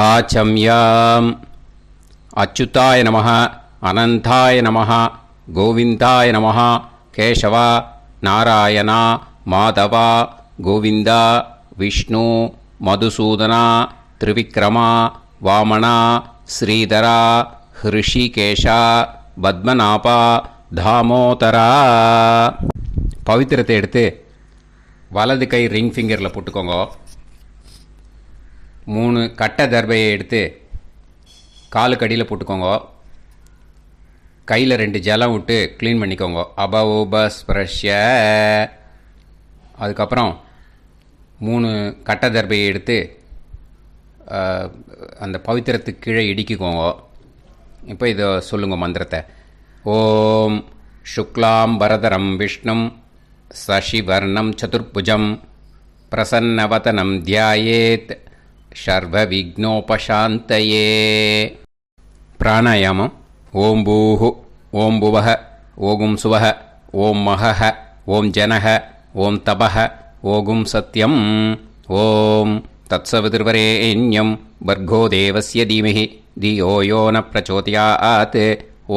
ஆச்சம்யாம். அச்சுதாய நமः, அனந்தாய நமः, கோவிந்தாய நமः, கேசவா, நாராயணா, மாதவா, கோவிந்தா, விஷ்ணு, மதுசூதனா, திரிவிக்ரமா, வாமனா, ஸ்ரீதரா, ஹிருஷிகேஷா, பத்மநாபா, தாமோதரா. பவித்திரத்தை எடுத்து வலது கை ரிங் ஃபிங்கரில் போட்டுக்கோங்க. 3 கட்டை தர்பையை எடுத்து காலுக்கடியில் போட்டுக்கோங்க. கையில் 2 ஜலம் விட்டு க்ளீன் பண்ணிக்கோங்க. அபௌபஸ்பிரஷ்ய. அதுக்கப்புறம் 3 கட்டை தர்பையை எடுத்து அந்த பவித்திரத்துக்கு கீழே இடிக்கிக்கோங்க. இப்போ இதை சொல்லுங்கள் மந்திரத்தை. ஓம் சுக்லாம் வரதரம் விஷ்ணும் சசிவர்ணம் சதுர்புஜம் பிரசன்னவதனம் தியாயேத் சர்வ விக்னோபசாந்தயே. பிராணாயாமம். ஓம் பூஹு, ஓம் புவஹ, ஓகும் சுவஹ, ஓம் மஹஹ, ஓம் ஜனஹ, ஓம் தபஹ, ஓகும் சத்யம். ஓம் தத்சவிதுர்வரேண்யம் பர்கோ தேவஸ்ய தீமஹி தியோ யோ ந பிரச்சோதயாத்.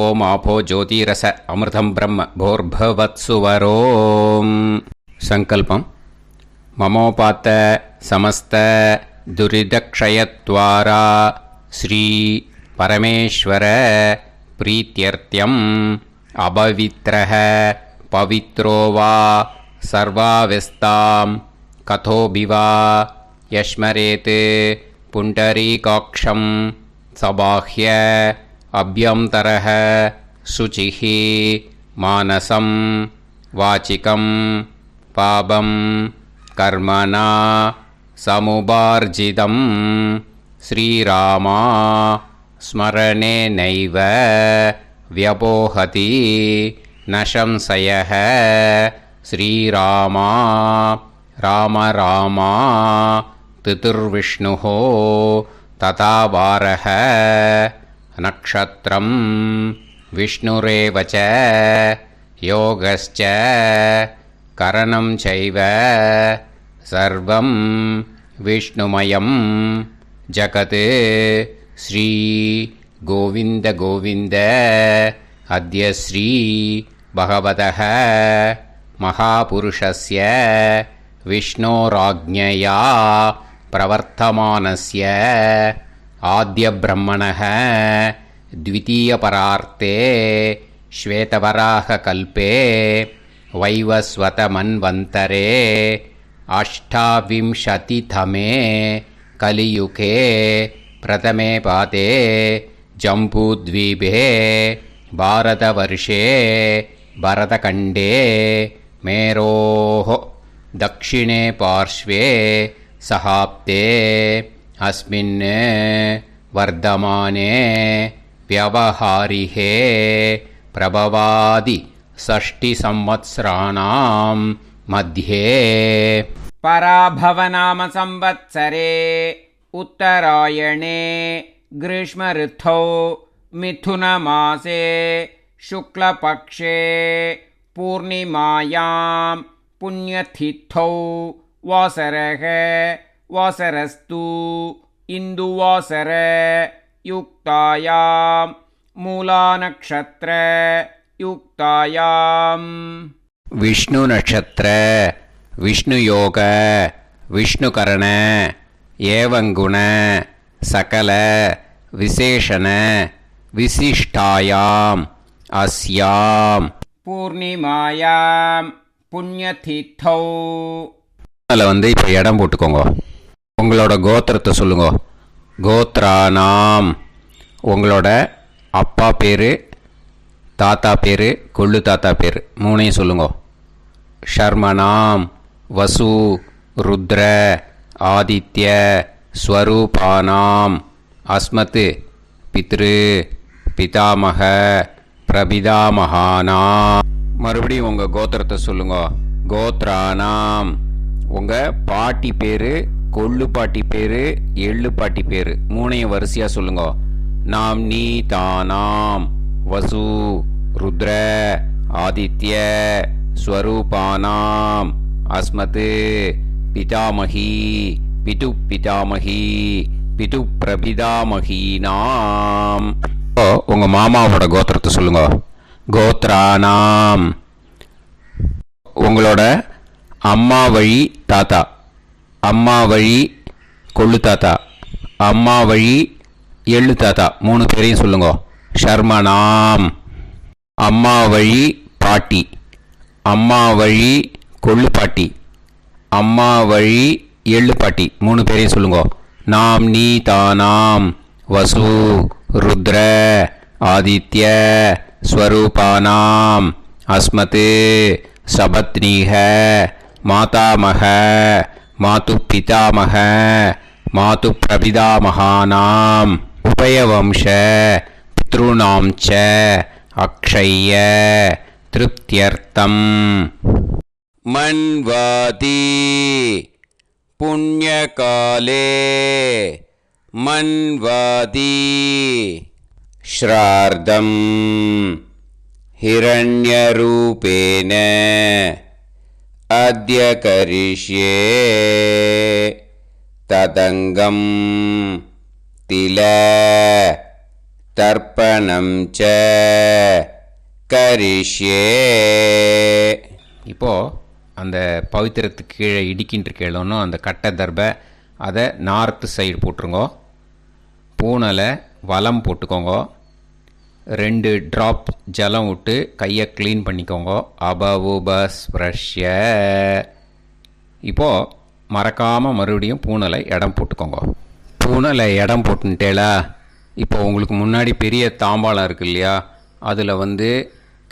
ஓம் ஆபோ ஜோதிரச அமிர்தம் பிரம்ம போர்பவத்சுவரோம். சங்கல்பம். மமோபாத்த சமஸ்த துரிதக்ஷயத்வாரா ஸ்ரீ பரமேஸ்வர பிரீத்யர்த்தியம் அபவித்ரஹ பவித்ரோ வா சர்வாவஸ்தாம் கதோபிவா யஸ்மரேத் புண்டரீகாக்ஷம் சபாஹ்ய அப்யந்தரஹ சுசிஹ மானசம் வாசிகம் பாபம் கர்மணா சமுபார்ஜிதம் ஸ்ரீராமா ஸ்மரணேனைவ வ்யபோஹதி நசம்சயஹ. ஸ்ரீராமா ராம ராமா திதிர்விஷ்ணுஹோ ததா வாரஹ. நக்ஷத்ரம் விஷ்ணுரேவச யோகஸ்ச கரணம் சைவ சர்வம் விஷ்ணுமயம் ஜகத். ஸ்ரீ கோவிந்த கோவிந்த அத்ய ஸ்ரீ பகவதः மகாபுருஷஸ்ய விஷ்ணோராஜ்ஞயா பிரவர்த்தமானஸ்ய ஆத்யப்ரஹ்மணः த்விதீயபரார்த்தே ஸ்வேதவராககல்பே வைவஸ்வதமன்வந்தரே அஷ்டாவிம்சதிதமே கலியுகே பிரதமே பாதே ஜம்பூத்வீபே பாரதவர்ஷே பரதகண்டே மேரோः தக்ஷிணே பார்ஷ்வே சஹாப்தே அஸ்மின் வர்தமானே व्यवहारिहे प्रभवादि षष्टि संवत्सराणां मध्ये. पराभवनाम संवत्सरे उत्तरायणे ग्रीष्मऋतौ मिथुनमासे शुक्लपक्षे पूर्णिमायां पुण्यतिथौ वासरः वासरस्तु इन्दुवासर युक्तायां मूलानक्षत्र युक्तायां. विष्णु नक्षत्र विष्णु योग विष्णुकरण एवं गुण सकल विशेषण विशिष्टायाम अस्याम पूर्णिमायां पुण्यतिथौ. அதில் வந்து இப்போ இடம் போட்டுக்கோங்க. உங்களோட கோத்திரத்தை சொல்லுங்க. கோத்ரானாம். உங்களோட அப்பா பேர், தாத்தா பேர், கொள்ளு தாத்தா பேர் 3ஐயும் சொல்லுங்க. ஷர்மனாம் வசு ருத்ர ஆதித்ய ஸ்வரூபானாம் அஸ்மத் பித்ரு பிதாமக பிரபிதாமகானாம். மறுபடியும் உங்கள் கோத்திரத்தை சொல்லுங்க. கோத்ரானாம். உங்கள் பாட்டி பேர், கொள்ளு பாட்டி பேர், எள்ளு பாட்டி பேர் 3ஐயும் வரிசையாக சொல்லுங்க. நாம் நீ தானாம் வசு ருத்ர ஆதித்ய ஸ்வரூபானாம் அஸ்மத் பிதாமகி பிது பிதாமகி பிது பிரபிதாமகீனாம். உங்கள் மாமாவோட கோத்திரத்தை சொல்லுங்க. கோத்ரானாம். உங்களோட அம்மா வழி தாத்தா, அம்மா வழி கொள்ளு தாத்தா, அம்மா வழி எள்ளு தாத்தா, 3 பேரையும் சொல்லுங்க. ஷர்மனாம். அம்மா வழி பாட்டி, அம்மா வழி கொள்ளு பாட்டி, அம்மா வழி எள்ளு பாட்டி, 3 பேரையும் சொல்லுங்க. நாம் நீ தானாம் வசு ருத்ர ஆதித்ய ஸ்வரூபானாம் அஸ்மத் சபத்னீஹ மாதாமக மாது பிதாமக மாது பிரபிதாமகானாம் உபயவம்ச பித்ருணாம் ச அக்ஷய்ய திருப்தியர்த்தம். மன்வாதி புண்ணியகாலே மன்வாதி ஸ்ரார்த்தம் ஹிரண்யரூபேன அத்ய கரிஷ்யே ததங்கம் தில தர்ப்பணம் ச கரிஷ்யே. இப்போது அந்த பவித்திரத்துக்கு கீழே இடிக்கின்ற கீழே அந்த கட்டை தர்பை அதை நார்த்து சைடு போட்டுருங்கோ. பூனலை வலம் போட்டுக்கோங்க. 2 ட்ராப் ஜலம் விட்டு கையை க்ளீன் பண்ணிக்கோங்க. அபவுபஸ்ப்ரஷ்ய. இப்போது மறக்காமல் மறுபடியும் பூனலை இடம் போட்டுக்கோங்க. பூனலை இடம் போட்டுட்டேலா. இப்போ உங்களுக்கு முன்னாடி பெரிய தாம்பாளம் இருக்கு இல்லையா, அதில்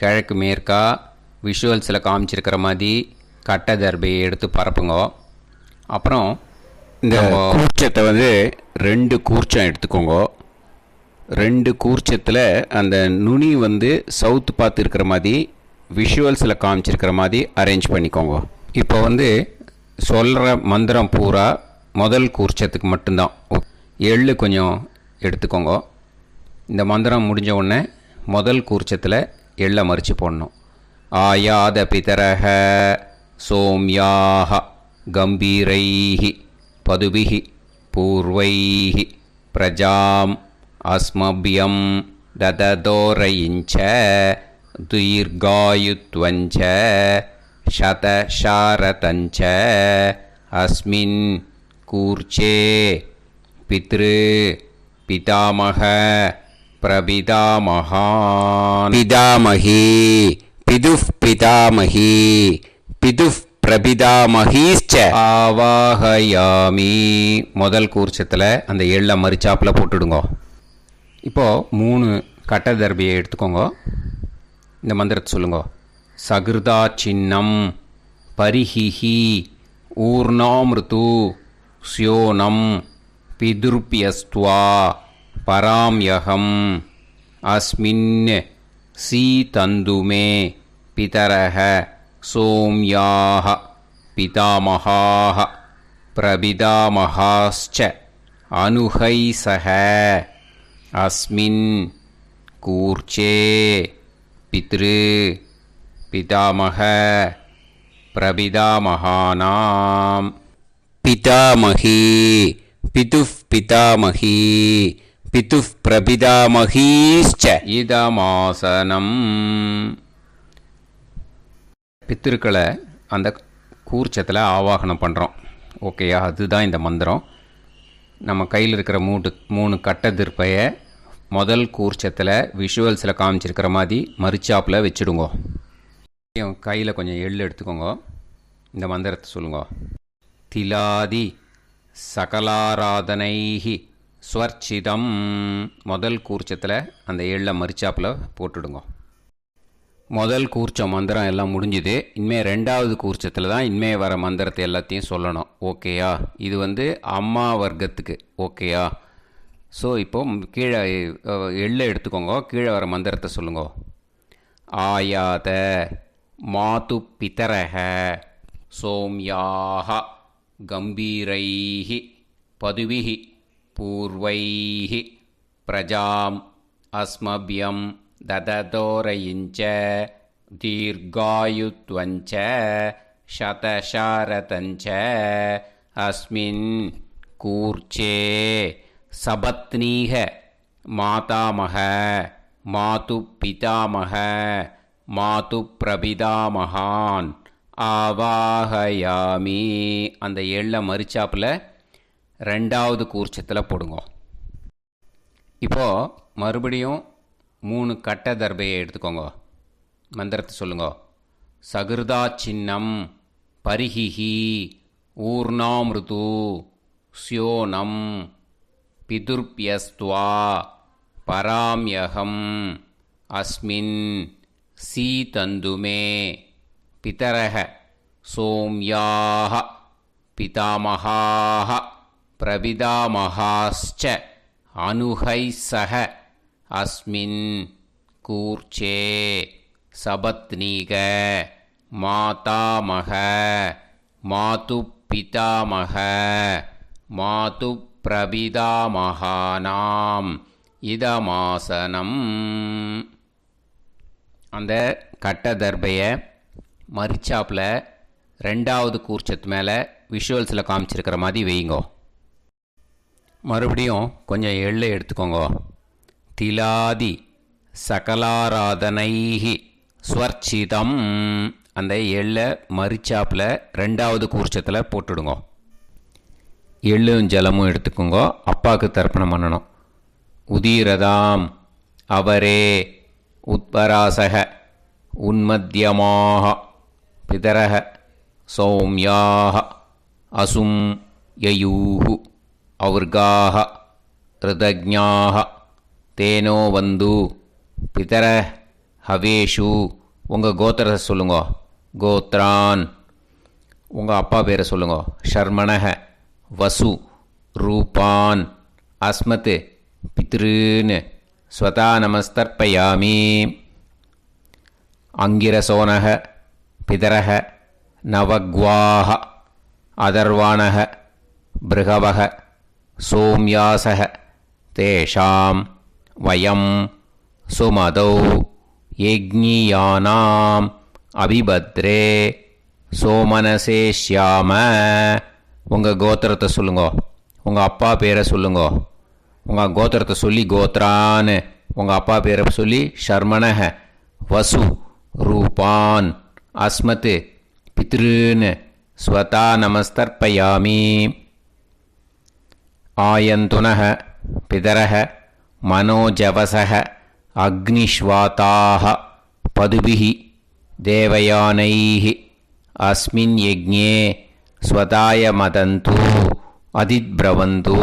கிழக்கு மேற்கா விஷுவல்ஸில் காமிச்சிருக்கிற மாதிரி கட்டை தர்பையை எடுத்து பரப்புங்க. அப்புறம் இந்த கூர்ச்சத்தை 2 கூர்ச்சம் எடுத்துக்கோங்க. 2 கூர்ச்சத்தில் அந்த நுனி சவுத்து பார்த்து இருக்கிற மாதிரி விஷுவல்ஸில் காமிச்சிருக்கிற மாதிரி அரேஞ்ச் பண்ணிக்கோங்க. இப்போ சொல்கிற மந்திரம் பூரா முதல் கூர்ச்சத்துக்கு மட்டும்தான். எள்ளு கொஞ்சம் எடுத்துக்கோங்க. இந்த மந்திரம் முடிஞ்ச உடனே முதல் கூர்ச்சத்தில் எள்ளை மறித்து போடணும். ஆயாத பிதரஹ சோம்யாக கம்பீரைஹி பதுபிஹி பூர்வைஹி பிரஜாம் அஸ்மபியம் தததோரயிஞ்ச தீர்காயுத்வஞ்ச சதசாரதஞ்ச அஸ்மின் கூர்ச்சே பித்ரு பிதாமக பிரபிதாமகான் பிதாமகி பிதுஃப் பிதாமகி பிதுஃப் பிரபிதாமகீச்ச ஆவாஹயாமி. முதல் கூர்ச்சத்தில் அந்த எள்ளை மறிச்சாப்பில் போட்டுடுங்க. இப்போது 3 கட்டை தர்பியை எடுத்துக்கோங்க. இந்த மந்திரத்தை சொல்லுங்க. சகிருதா சின்னம் பரிஹிஹி ஊர்ணாமிருத்து ஸ்யோனம் பிதுர்பியஸ்துவா பராம்யகம் அஸ்மின் சீதந்துமே பிதரஹ சோம்யாஹ பிதாமகாஹ பிரபிதாமகாஸ்ச அனுஹைசஹ அஸ்மின் கூர்ச்சே பித்ரு பிதாமக பிரபிதாமகானாம் பிதாமகி பிதுஃப் பிதாமகி பிதுஃப் பிரபிதாமகீஸ்ச இதமாசனம். பித்திருக்களை அந்த கூர்ச்சத்தில் ஆவாகனம் பண்ணுறோம். ஓகேயா? அதுதான் இந்த மந்திரம். நம்ம கையில் இருக்கிற 3 கட்டை திருப்பையை முதல் கூர்ச்சத்தில் விஷுவல்ஸில் காமிச்சிருக்கிற மாதிரி மறிச்சாப்பில் வச்சுடுங்க. கையில் கொஞ்சம் எள்ளு எடுத்துக்கோங்க. இந்த மந்திரத்தை சொல்லுங்க. திலாதி சகலாராதனைஹி ஸ்வர்ச்சிதம். முதல் கூர்ச்சத்தில் அந்த எள்ளை மறிச்சாப்பில் போட்டுடுங்க. முதல் கூர்ச்சம் மந்திரம் எல்லாம் முடிஞ்சுது. இனிமேல் 2வது கூர்ச்சத்தில் தான் இனிமேல் வர மந்திரத்தை எல்லாத்தையும் சொல்லணும். ஓகேயா? இது அம்மா வர்க்கத்துக்கு. ஓகேயா? ஸோ இப்போ கீழே எள்ளை எடுத்துக்கோங்க. கீழே வர மந்திரத்தை சொல்லுங்க. ஆயாத மாது பிதரஹ சோம்யாக கம்பீரைஹி பதுவிஹி பூர்வைஹி பிரஜாம் அஸ்மபியம் தததோரயிஞ்ச தீர்காயுத்வஞ்ச சதசாரதஞ்ச அஸ்மின் கூர்ச்சே சபத்னீக மாதாமக மாது பிதாமக மாது பிரபிதாமகான் ஆவாஹயாமி. அந்த எள்ள மரிச்சாப்பில் ரெண்டாவது கூர்ச்சத்தில் போடுங்க. இப்போது மறுபடியும் 3 கட்ட தர்பையை எடுத்துக்கோங்க. மந்திரத்தை சொல்லுங்க. சகிருதா சின்னம் பரிஹிஹி ஊர்ணாமிருது ஸ்யோனம் பிதுர்பியஸ்துவா பராம்யகம் அஸ்மின் சீதந்துமே பிதரஹ சோம்யாஹ பிதாமஹாஹ பிரபிதாமஹாஸ்ச அனுஹைசஹ அஸ்மின் கூர்ச்சே சபத்னீக மாதாமக மாது பிதாமக மாது பிரபிதாமகானாம் இதமாசனம். அந்த கட்ட தர்பையை மரிச்சாப்பில் ரெண்டாவது கூர்ச்சத்து மேலே விஷுவல்ஸில் காமிச்சிருக்கிற மாதிரி வைங்கோ. மறுபடியும் கொஞ்சம் எள்ளு எடுத்துக்கோங்க. திலாதி சகலாராதனைஹி ஸ்வர்ச்சிதம். அந்த எள்ளை மரிச்சாப்பில் ரெண்டாவது கூர்ச்சத்தில் போட்டுடுங்க. எள்ளும் ஜலமும் எடுத்துக்கோங்க. அப்பாவுக்கு தர்ப்பணம் பண்ணணும். உதீரதாம் அவரே உத்பராசக உன்மத்தியமாக பிதரக சௌமியாக அசும் யயூஹு அவர்காக ரிதஜ்ஞாக தேனோ வந்து பிதர ஹவேஷு. உங்கள் கோத்திரத்தை சொல்லுங்க. கோத்ரான். உங்கள் அப்பா பேரை சொல்லுங்க. ஷர்மணக வசு ரூபான் அஸ்மத் பித்ருன்னு ஸ்வதா நமஸ்தர்ப்பயாமி. அங்கிரசோனக பிதரக நவக்வாஹ அதர்வாணக பிருகவக சோம்யாசக தேஷாம் வயம் சுமதௌ யஜ்ஞியானாம் அபிபத்ரே சோமனசேஷ்யாம. உங்கள் கோத்திரத்தை சொல்லுங்க. உங்கள் அப்பா பேரை சொல்லுங்க. உங்கள் கோத்திரத்தை சொல்லி கோத்ரான்னு உங்கள் அப்பா பேரை சொல்லி ஷர்மணக வசு ரூபான் அஸ்மத் பித்ருன்னு ஸ்வதா நமஸ்தர்ப்பயாமி. ஆயந்துனக பிதரக மனோஜவசக அக்னிஷ்வாதாக பதுபிஹி தேவயானைஹி அஸ்மின் யஜ்ஞே ஸ்வதாய மதந்து அதித்பிரவந்து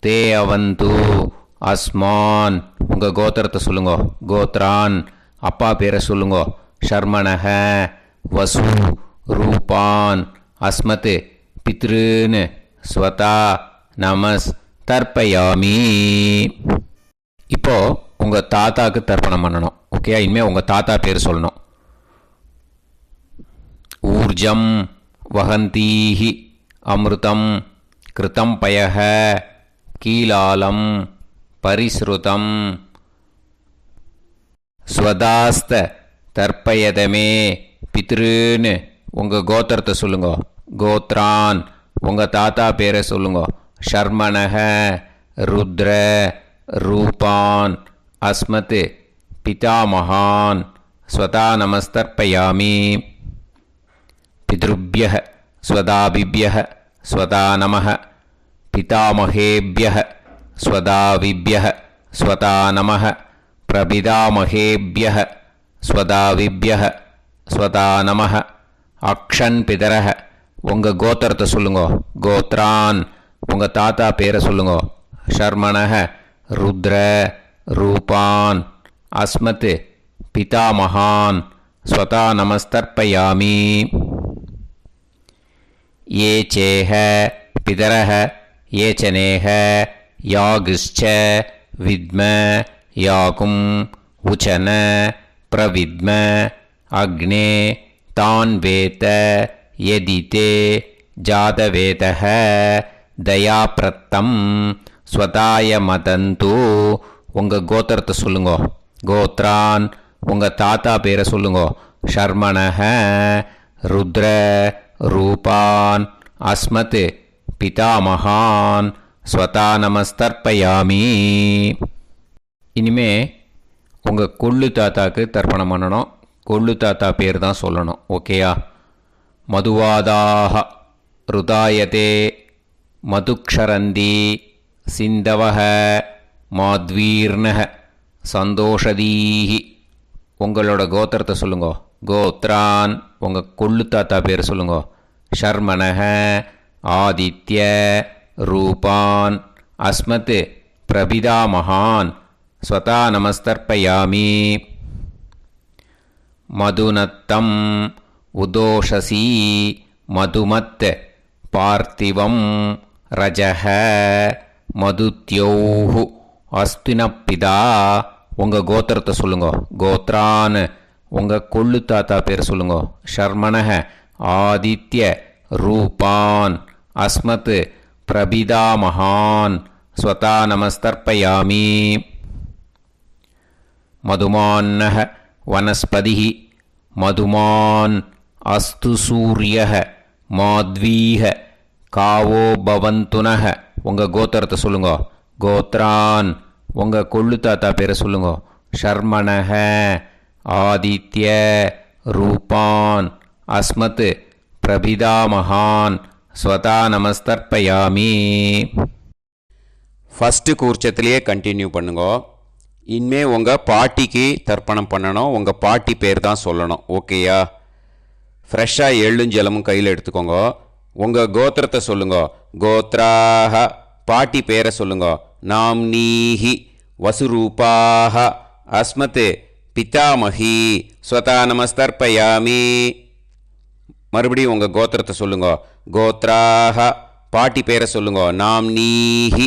தே அவது அஸ்மான். உங்கள் கோத்திரத்தை சொல்லுங்க. கோத்ரான். அப்பா பேரை சொல்லுங்க. ஷர்மணக வசு ரூபான் அஸ்மத் பித்ருன்னு ஸ்வதா நமஸ் தர்ப்பயாமி. இப்போது உங்கள் தாத்தாவுக்கு தர்ப்பணம் பண்ணணும். ஓகே, இனிமேல் உங்கள் தாத்தா பேர் சொல்லணும். ஊர்ஜம் வகந்தீஹி அமிர்தம் கிருதம் பயஹ கீலாலம் பரிஸ்ருதம் ஸ்வதாஸ்த தர்ப்பயதமே பித்ருன்னு உங்கள் கோத்திரத்தை சொல்லுங்க. கோத்ரான். உங்கள் தாத்தா பேரை சொல்லுங்க. ஷர்மணக ருத்ர ரூபான் அஸ்மத் பிதாமகான் ஸ்வதா நமஸ்தர்ப்பயாமி. பித்ருப்யஹ ஸ்வதாபிப்யஹ ஸ்வதா நமः பிதாமகேப்யஹ ஸ்வதாவிப்யஹ ஸ்வதா நமः பிரபிதாமகேப்யஹ ஸ்வதாவிப்யஹ ஸ்வதா நமः. அக்ஷன் பிதரஹ. உங்கள் கோத்திரத்தை சொல்லுங்க. கோத்ரான். உங்கள் தாத்தா பேரை சொல்லுங்க. ஷர்மணக ருத்ர ரூபான் அஸ்மத் பிதாமகான் ஸ்வதா நமஸ்தர்ப்பயாமி. ये चेह पितरः ये च नेह यागश्च विद्म याकुं उचन प्रविद्म अग्ने तान् वेत यदिते जातवेतः दयाप्रत्तं स्वताय मदन्तु. உங்கள் கோத்திரத்தை சொல்லுங்க. கோத்ரான். உங்கள் தாத்தா பேரை சொல்லுங்க. ஷர்மணக ருத்ர ரூபான் அஸ்மத் பிதாமகான் ஸ்வதா நமஸ்தர்ப்பயாமி. இனிமே உங்கள் கொள்ளு தாத்தாக்கு தர்ப்பணம் பண்ணணும். கொள்ளு தாத்தா பேர் தான் சொல்லணும். ஓகேயா? மதுவாதாக ருதாயதே மதுக்ஷரந்தி சிந்தவஹ மாத்வீர்ணஹ சந்தோஷதீஹி. உங்களோட கோத்திரத்தை சொல்லுங்க. கோத்ரான் உங்கள் கொள்ளு தாத்தா பேர் சொல்லுங்க. ஷர்மணஹ ஆதித்ய ரூபான் அஸ்மத் பிரபிதாமகான் ஸ்வதா நமஸ்தர்ப்பயாமி. மதுநத்தம் உதோஷசி மதுமத் பார்த்திவம் ரஜஹ மதுத்யோஹு அஸ்தினப்பிதா. உங்கள் கோத்திரத்தை சொல்லுங்க. கோத்ரான் உங்கள் கொள்ளு தாத்தா பேர் சொல்லுங்க. ஷர்மணஹ ஆதித்ய ரூபான் அஸ்மத் பிரபிதாமகான் ஸ்வதா நமஸ்தர்ப்பயாமி. மதுமான்னஹ வனஸ்பதிஹி மதுமான் அஸ்து சூரியஹ மாத்வீஹ காவோ பவந்துனஹ. உங்கள் கோத்திரத்தை சொல்லுங்க. கோத்ரான் உங்கள் கொள்ளு தாத்தா பேரை சொல்லுங்க. ஷர்மணஹ ஆதித்ய ரூபான் அஸ்மத் பிரபிதாமகான் ஸ்வதா நமஸ்தர்ப்பயாமி. ஃபஸ்ட்டு கூர்ச்சத்திலேயே கண்டினியூ பண்ணுங்க. இனிமே உங்கள் பாட்டிக்கு தர்ப்பணம் பண்ணணும். உங்கள் பாட்டி பேர் தான் சொல்லணும். ஓகேயா? ஃப்ரெஷ்ஷாக எள்ளும் ஜலமும் கையில் எடுத்துக்கோங்க. உங்கள் கோத்திரத்தை சொல்லுங்க. கோத்ராக பாட்டி பேரை சொல்லுங்க. நாம்னீஹி வசுரூபாக அஸ்மத் பிதாமகி ஸ்வதா நமஸ்தர்ப்பயாமி. மறுபடியும் உங்கள் கோத்திரத்தை சொல்லுங்க. கோத்ராக பாட்டி பேரை சொல்லுங்க. நாம்னீஹி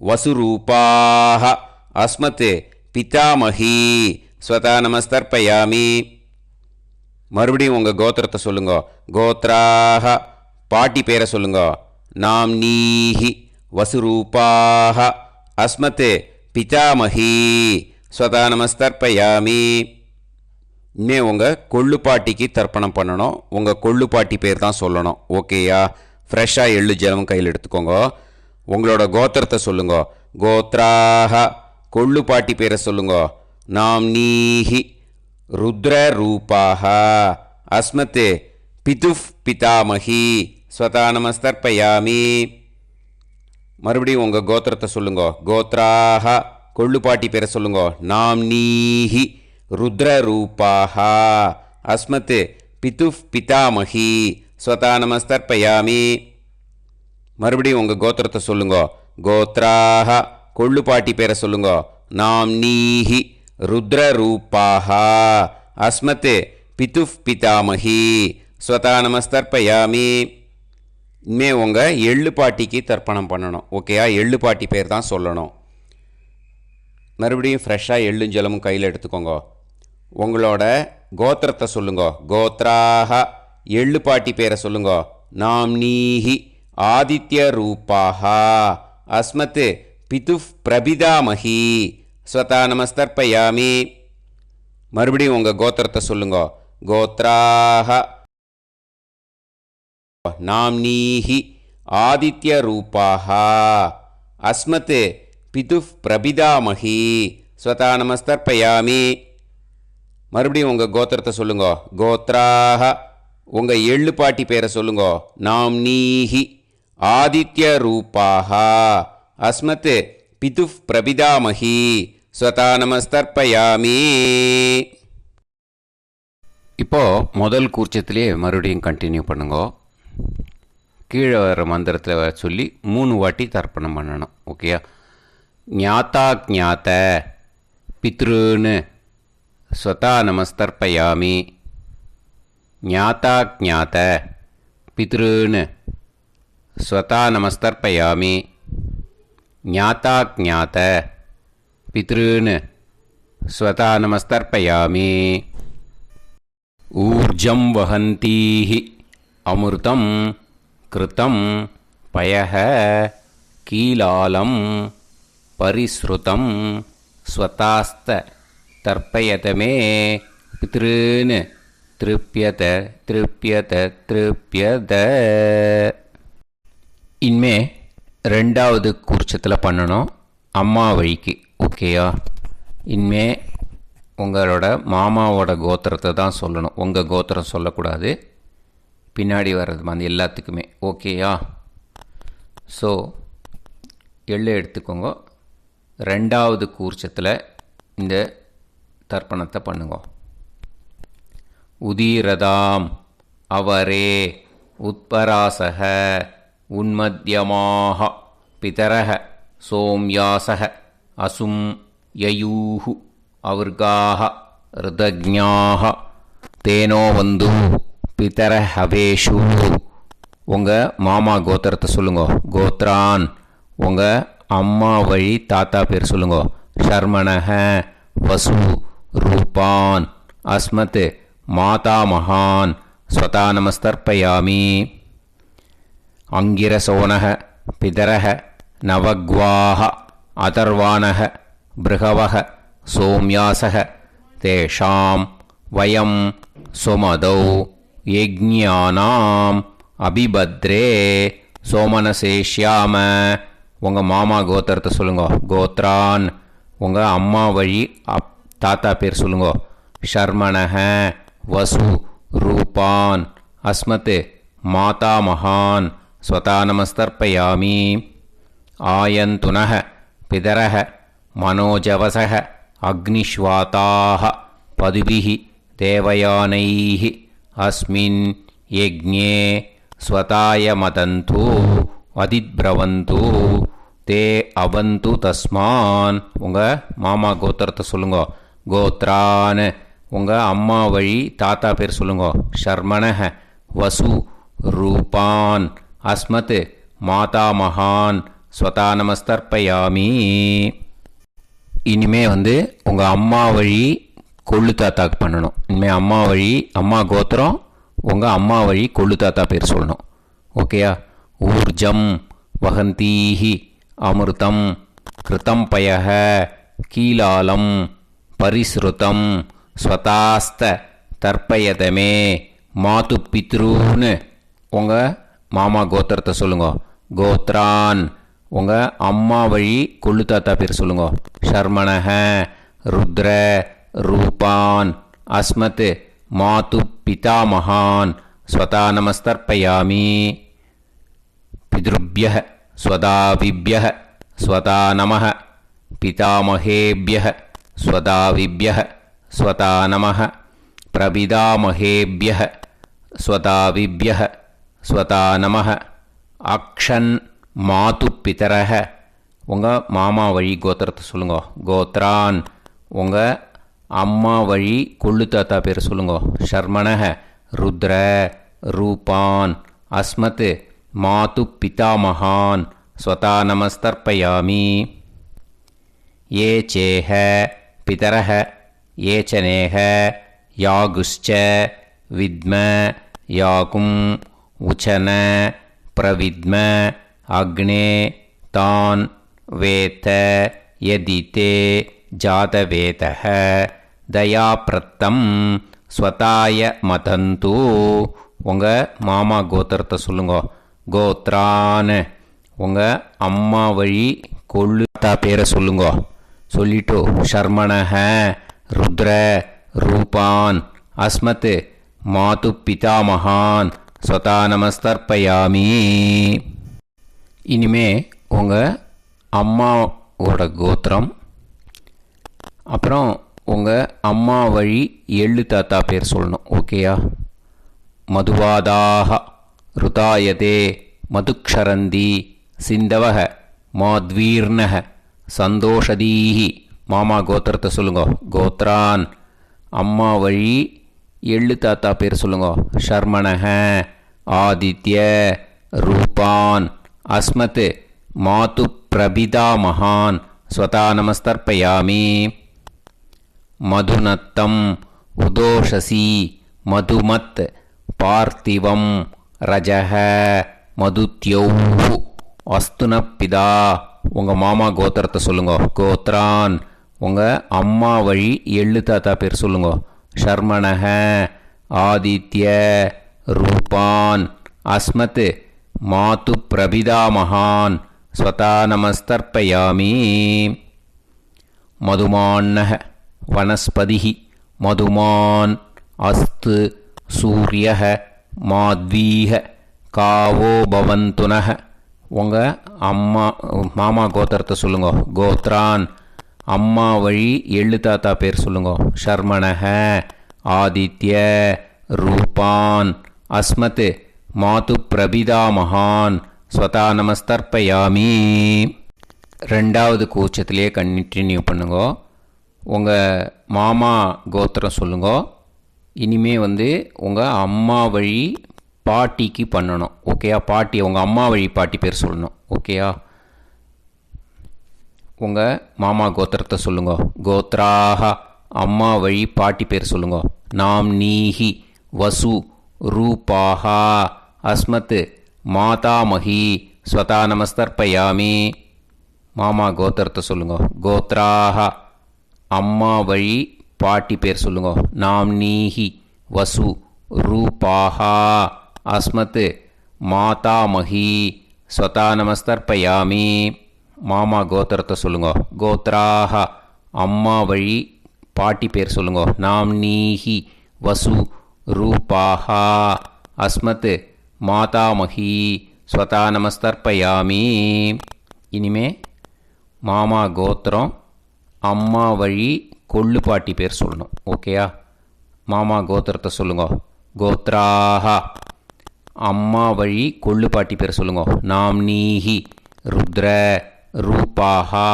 வசுரூபாக அஸ்மத் பிதாமகி ஸ்வதா நமஸ்தர்ப்பயாமி. மறுபடியும் உங்கள் கோத்திரத்தை சொல்லுங்க. கோத்ராக பாட்டி பேரை சொல்லுங்க. நாம்னீஹி வசுரூபாக அஸ்மத் பிதாமகி ஸ்வதா நமஸ்தர்ப்பயாமி. இனிமே உங்கள் கொள்ளு பாட்டிக்கு தர்ப்பணம் பண்ணணும். உங்கள் கொள்ளு பாட்டி பேர் தான் சொல்லணும். ஓகேயா? ஃப்ரெஷ்ஷாக எள்ளு ஜலம் கையில் எடுத்துக்கோங்க. உங்களோட கோத்திரத்தை சொல்லுங்க. கோத்ராக கொள்ளு பாட்டி பேரை சொல்லுங்க. நாம்னீஹி ருத்ர ரூபாக அஸ்மத் பிதுஃப் பிதாமகி ஸ்வதா நமஸ்தர்ப்பயாமி. மறுபடியும் உங்கள் கோத்திரத்தை சொல்லுங்க. கோத்ராக கொள்ளு பாட்டி பேரை சொல்லுங்க. நாம்னீஹி ருத்ர ரூபாக அஸ்மத் பிதுஃப் பிதாமகி ஸ்வதா நமஸ்தர்ப்பயாமி. மறுபடியும் உங்கள் கோத்திரத்தை சொல்லுங்க. கோத்ராக கொள்ளு பாட்டி பேரை சொல்லுங்க. நாம்னீஹி ருத்ர ரூபாக அஸ்மத் பிதுஃப் பிதாமகி ஸ்வதா நமஸ்தர்ப்பயாமி. இனிமே உங்கள் எள்ளு பாட்டிக்கு தர்ப்பணம் பண்ணணும். ஓகேயா? எள்ளு பாட்டி பேர் தான் சொல்லணும். மறுபடியும் ஃப்ரெஷ்ஷாக எள்ளும் ஜலமும் கையில் எடுத்துக்கோங்க. உங்களோட கோத்திரத்தை சொல்லுங்க. கோத்ராக எள்ளு பாட்டி பேரை சொல்லுங்க. நாம்னீஹி ஆதித்ய ரூபாக அஸ்மத் பிதுஃப் பிரபிதாமகி ஸ்வதா நமஸ்தர்ப்பயாமி. மறுபடியும் உங்கள் கோத்திரத்தை சொல்லுங்க. கோத்ராக நாம்னீஹி ஆதித்ய ரூபாக அஸ்மத் பிதுஃப் பிரபிதாமகி ஸ்வதா நமஸ்தர்ப்பயாமி. மறுபடியும் உங்கள் கோத்திரத்தை சொல்லுங்க. கோத்ராக உங்கள் எள்ளு பாட்டி பேரை சொல்லுங்க. நாம்னீஹி ஆதித்ய ரூபாக அஸ்மத் பிதுஃப் பிரபிதாமகி ஸ்வதா நமஸ்தர்ப்பயாமி. இப்போது முதல் கூர்ச்சத்திலே மறுபடியும் கண்டினியூ பண்ணுங்க. கீழே வர மந்திரத்தில் சொல்லி 3 வாட்டி தர்ப்பணம் பண்ணணும். ஓகேயா? ஞாத்தா ஞாத்த பித்ருன்னு ஸ்வதா நமஸ்தர்ப்பயாமி. ஞாத்தா ஞாத்த பித்ருன்னு ஸ்வதா நமஸ்தர்ப்பயாமி. ஞாத்தா ஞாத்த பித்ருன்னு ஸ்வதா நமஸ்தர்ப்பயாமி. ஊர்ஜம் வஹந்தீஹி அமிர்தம் கிருதம் பயஹ கீலாலம் பரிஸ்ருதம் ஸ்வதாஸ்த தர்ப்பயதமே பித்ருன்னு திருப்யத திருப்யத திருப்யத. இனிமே ரெண்டாவது கூர்ச்சத்தில் பண்ணணும், அம்மா வழிக்கு. ஓகேயா? இனிமே உங்களோட மாமாவோட கோத்திரத்தை தான் சொல்லணும், உங்கள் கோத்திரம் சொல்லக்கூடாது. பின்னாடி வர்றது அந்த எல்லாத்துக்குமே. ஓகேயா? ஸோ எள்ளு எடுத்துக்கோங்க. ரெண்டாவது கூர்ச்சத்தில் இந்த தர்ப்பணத்தை பண்ணுங்க. உதீரதாம் அவரே உத்பராசக உன்மத்யமாக பிதரக சோம்யாசக அசும் யயூஹு அவர்காக ருதஜ்ஞாக தேனோ வந்து பிதர ஹவேஷு. உங்கள் மாமா கோத்திரத்தை சொல்லுங்க. கோத்ரான் உங்கள் அம்மா வழி தாத்தா பேர் சொல்லுங்க. ஷர்மணக வசு ரூபான் அஸ்மத் மாதா மகான் ஸ்வதா நமஸ்தர்ப்பயாமி. அங்கிரசோனக பிதரக நவக்வாக அதர்வானக பிருகவக சோம்யாசக தேஷாம் வயம் சுமதௌ யஜ்ஞானாம் அபிபத்ரே சோமனசேஷ்யாம. உங்கள் மாமா கோத்திரத்தை சொல்லுங்க. கோத்ரான் உங்கள் அம்மா வழி தாத்தா பேர் சொல்லுங்க. ஷர்மணக வசு ரூபான் அஸ்மத் மாதா மகான் ஸ்வதா நமஸ்தர்ப்பயாமி. ஆயந்துனக பிதரக மனோஜவசக அக்னிஷ்வாதாக பதுபிஹி தேவயானைஹி அஸ்மின் யஜ்ஞே ஸ்வதாய மதந்து அதித்ரவந்து தே அவந்து தஸ்மான். உங்கள் மாமா கோத்திரத்தை சொல்லுங்க. கோத்ரான் உங்கள் அம்மா வழி தாத்தா பேர் சொல்லுங்க. ஷர்மணக வசு ரூபான் அஸ்மத் மாதா மகான் ஸ்வதா நமஸ்தர்ப்பயாமி. இனிமே உங்கள் அம்மா வழி கொள்ளு தாத்தாக்கு பண்ணணும். இனிமேல் அம்மா வழி அம்மா கோத்திரம் உங்கள் அம்மா வழி கொள்ளு தாத்தா பேர் சொல்லணும். ஓகேயா? ஊர்ஜம் வகந்தீஹி அமிர்தம் கிருதம் பயக கீலாலம் பரிஸ்ருதம் ஸ்வதாஸ்த தர்ப்பயதமே மாது பித்ருன்னு. உங்கள் மாமா கோத்திரத்தை சொல்லுங்க. கோத்ரான் உங்கள் அம்மா வழி கொள்ளு தாத்தா பேர் சொல்லுங்க. ஷர்மணக ருத்ர ரூபான் அஸ்மத் மாது பிதா மகான் ஸ்வதா நமஸ்தர்ப்பயாமி. பித்ருப்யः ஸ்வதாவிப்யः ஸ்வதா நமः பிதாமகேப்யः ஸ்வதாவிப்யः ஸ்வதா நமः பிரபிதாமகேப்யः ஸ்வதாவிப்யः ஸ்வதா நமः. அக்ஷன் மாது பிதரக உங்கள் மாமா வழி கோத்திரத்தை சொல்லுங்க. கோத்ரான் உங்கள் அம்மா வழி கொள்ளு தாத்தா பேர் சொல்லுங்க. ஷர்மணக ருத்ர ரூபான் அஸ்மத் மாது பிதா மகான் ஸ்வதா நமஸ்தர்ப்பயாமி. ஏ சேஹ பிதரக ஏ சனேஹ யாகுஷ்ச வித்ம யாகும் உச்சன பிரவித்ம அக்னே தான் வேத யதிதே ஜாதவேதः தயாப்ரத்தம் ஸ்வதாய மதந்து. உங்கள் மாமா கோத்திரத்தை சொல்லுங்க. கோத்ரான் உங்கள் அம்மா வழி கொள்ளு தாத்தா பேரை சொல்லுங்க. சொல்லிட்டு ஷர்மணக ருத்ர ரூபான் அஸ்மத் மாது பிதா மகான் ஸ்வதா நமஸ்தர்ப்பயாமி. இனிமே உங்கள் அம்மாவோட கோத்திரம், அப்புறம் உங்கள் அம்மா வழி எள்ளு தாத்தா பேர் சொல்லணும். ஓகேயா? மதுவாதாக ருதாயதே மதுக்ஷரந்தி சிந்தவக மாத்வீர்ணக சந்தோஷதீஹி. மாமா கோத்திரத்தை சொல்லுங்க. கோத்ரான் அம்மா வழி எள்ளு தாத்தா பேர் சொல்லுங்க. ஷர்மணக ஆதித்ய ரூபான் அஸ்மத் மாது பிரபிதா மகான் ஸ்வதா நமஸ்தர்ப்பயாமி. மதுநத்தம் உதோஷசி மதுமத் பார்த்திவம் ரஜக மதுத்யௌஹு அஸ்துனப்பிதா. உங்கள் மாமா கோத்திரத்தை சொல்லுங்க. கோத்ரான் உங்கள் அம்மா வழி எள்ளு தாத்தா பேர் சொல்லுங்க. ஷர்மணக ஆதித்ய ரூபான் அஸ்மத் மாது பிரபிதா மகான் स्वता नमस्तर्पयामि मधुमान्नः वनस्पतिः मधुमान् अस्तु सूर्यः माध्वीः कावो भवन्तु नः உங்கள் அம்மா மாமா கோத்திரத்தை சொல்லுங்க. கோத்ரான் அம்மா வழி எள்ளு தாத்தா பேர் சொல்லுங்க. ஷர்மணஹ ஆதித்ய ரூபான் அஸ்மத் மாது பிரபிதாமகான் ஸ்வதா நமஸ்தர்ப்பயாமி. ரெண்டாவது கூச்சத்திலே கண்டினியூ பண்ணுங்க. உங்கள் மாமா கோத்திரம் சொல்லுங்க. இனிமே உங்கள் அம்மா வழி பாட்டிக்கு பண்ணணும். ஓகேயா? பாட்டி உங்கள் அம்மா வழி பாட்டி பேர் சொல்லணும். ஓகேயா? உங்கள் மாமா கோத்திரத்தை சொல்லுங்க. கோத்ராக அம்மா வழி பாட்டி பேர் சொல்லுங்க. நாம் நீஹி வசு ரூபாஹா அஸ்மத் மாதாமஹி ஸ்வதா நமஸ்தர்ப்பயாமி. மாமா கோத்திரத்தை சொல்லுங்க. கோத்ராக அம்மா வழி பாட்டி பேர் சொல்லுங்க. நாம் நீஹி வசு ரூபாஹா அஸ்மத் மாதாமஹி ஸ்வதா நமஸ்தர்ப்பயாமி. மாமா கோத்திரத்தை சொல்லுங்க. கோத்ராக அம்மா வழி பாட்டி பேர் சொல்லுங்க. நாம் நீஹி வசு ரூபாஹா அஸ்மத் மாதாமஹி ஸ்வதா நமஸ்தர்ப்பயாமி. இனிமே மாமா கோத்திரம் அம்மா வழி கொள்ளு பாட்டி பேர் சொல்லணும். ஓகேயா? மாமா கோத்திரத்தை சொல்லுங்க. கோத்ராக அம்மா வழி கொள்ளு பாட்டி பேர் சொல்லுங்க. நாம் நீஹி ருத்ர ரூபாஹா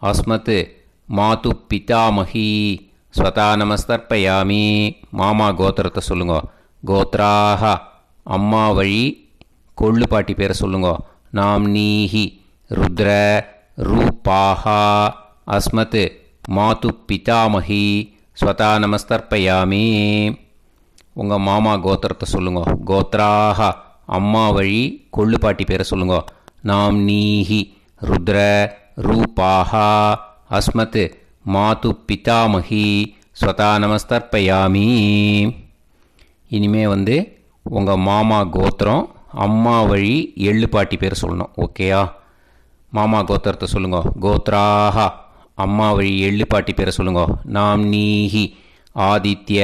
அஸ்மத் மாது பிதாமஹி ஸ்வதா நமஸ்தர்ப்பயாமி. மாமா கோத்திரத்தை சொல்லுங்க. கோத்ராக அம்மா வழி கொள்ளு பாட்டி பேர் சொல்லுங்க. நாம் நீஹி ருத்ர ரூபாஹா அஸ்மத் மாது பிதாமஹி ஸ்வதா நமஸ்தர்ப்பயாமி. உங்கள் மாமா கோத்திரத்தை சொல்லுங்க. கோத்ராக அம்மா வழி கொள்ளு பாட்டி பேரை சொல்லுங்க. நாம் நீஹி ருத்ர ரூபாஹா அஸ்மத் மாது பிதாமஹி ஸ்வதா நமஸ்தர்ப்பயாமி. இனிமே உங்கள் மாமா கோத்திரம் அம்மா வழி எள்ளு பாட்டி பேர் சொல்லணும். ஓகேயா? மாமா கோத்திரத்தை சொல்லுங்க. கோத்ராக அம்மா வழி எள்ளு பாட்டி பேரை சொல்லுங்க. நாம் நீஹி ஆதித்ய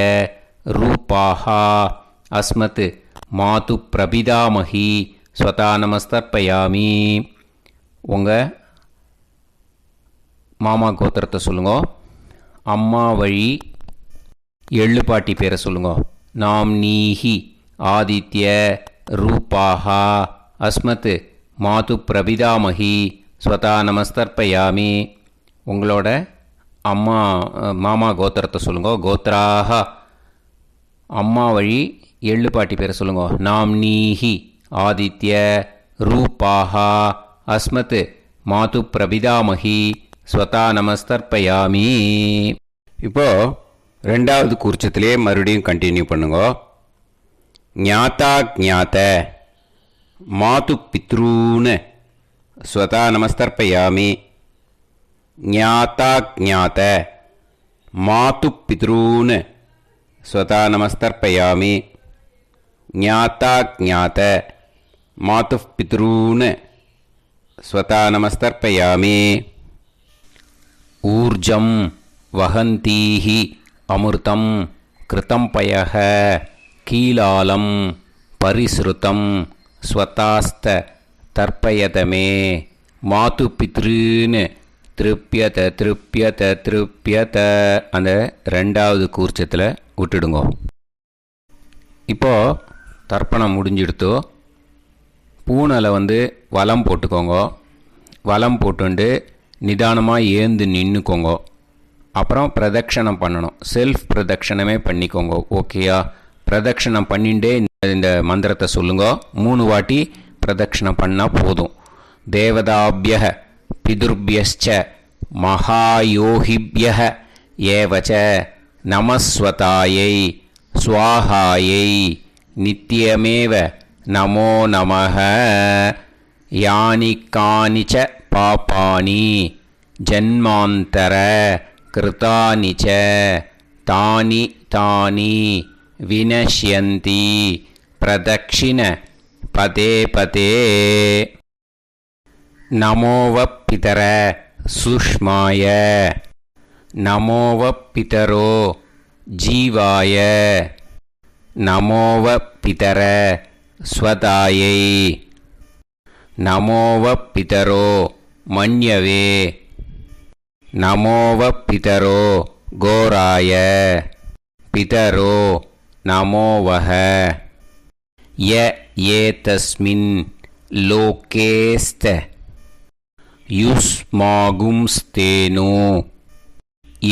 ரூபாஹா அஸ்மத் மாது பிரபிதாமஹி ஸ்வதா நமஸ்தர்ப்பயாமி. உங்கள் மாமா கோத்திரத்தை சொல்லுங்க. அம்மா வழி எள்ளு பாட்டி பேரை சொல்லுங்க. நாம் நீஹி ஆதித்ய ரூபாஹா அஸ்மத் மாது பிரபிதாமஹி ஸ்வதா நமஸ்தர்ப்பயாமி. உங்களோட அம்மா மாமா கோத்திரத்தை சொல்லுங்க. கோத்ராக அம்மா வழி எள்ளு பாட்டி பேரை சொல்லுங்க. நாம் நீஹி ஆதித்ய ரூபாஹா அஸ்மத் மாது பிரபிதாமஹி ஸ்வதா நமஸ்தர்ப்பயாமி. இப்போது ரெண்டாவது கூர்ச்சத்திலே மறுபடியும் கண்டினியூ பண்ணுங்க. ஞாதா ஞாத மாது பித்ரூன் ஸ்வதா நமஸ்தர்ப்பயாமி. ஞாதா ஞாத மாது பித்ரூன் ஸ்வதா நமஸ்தர்ப்பயாமி. ஞாதா ஞாத மாது பித்ரூன் ஸ்வதா நமஸ்தர்ப்பயாமி. ஊர்ஜம் வஹந்தீஹி அமிர்தம் கிருதம் பயஹ கீலாலம் பரிஸ்ருதம் ஸ்வதாஸ்த தர்ப்பயதமே மாது பித்ருன்னு திருப்பியத திருப்பியத திருப்பியத. அந்த ரெண்டாவது கூர்ச்சத்தில் விட்டுடுங்க. இப்போது தர்ப்பணம் முடிஞ்சிடுத்தோ பூனலை வலம் போட்டுக்கோங்க. வலம் போட்டுண்டு நிதானமாக ஏந்து நின்றுக்கோங்க. அப்புறம் பிரதட்சணம் பண்ணணும். செல்ஃப் பிரதட்சணமே பண்ணிக்கோங்க. ஓகேயா? பிரதட்சணம் பண்ணிண்டே இந்த மந்திரத்தை சொல்லுங்க. 3 வாட்டி பிரதட்சணம் பண்ணால் போதும். தேவதாபிய பிதுர்பியஸ்ச மகாயோகிபிய ஏவச்ச நமஸ்வதாயை ஸ்வாஹாயை நித்யமேவ நமோ நமஹ. யானி கானிச்ச பாபானி ஜன்மாந்தர கிருதானி ச தானி தானி வினஷ்யந்தி பிரதக்ஷிண பதே பதே. நமோவப்பிதர சுஷ்மாய நமோவப்பிதரோ ஜீவாய நமோவப்பிதர ஸ்வதாயை நமோவப்பிதரோ மன்யவே நமோவப்பிதரோ கோராய பிதரோ நமோவஹ ய ஏதஸ்மின் லோகேஸ்த யுஸ்மாகும்ஸ்தேனோ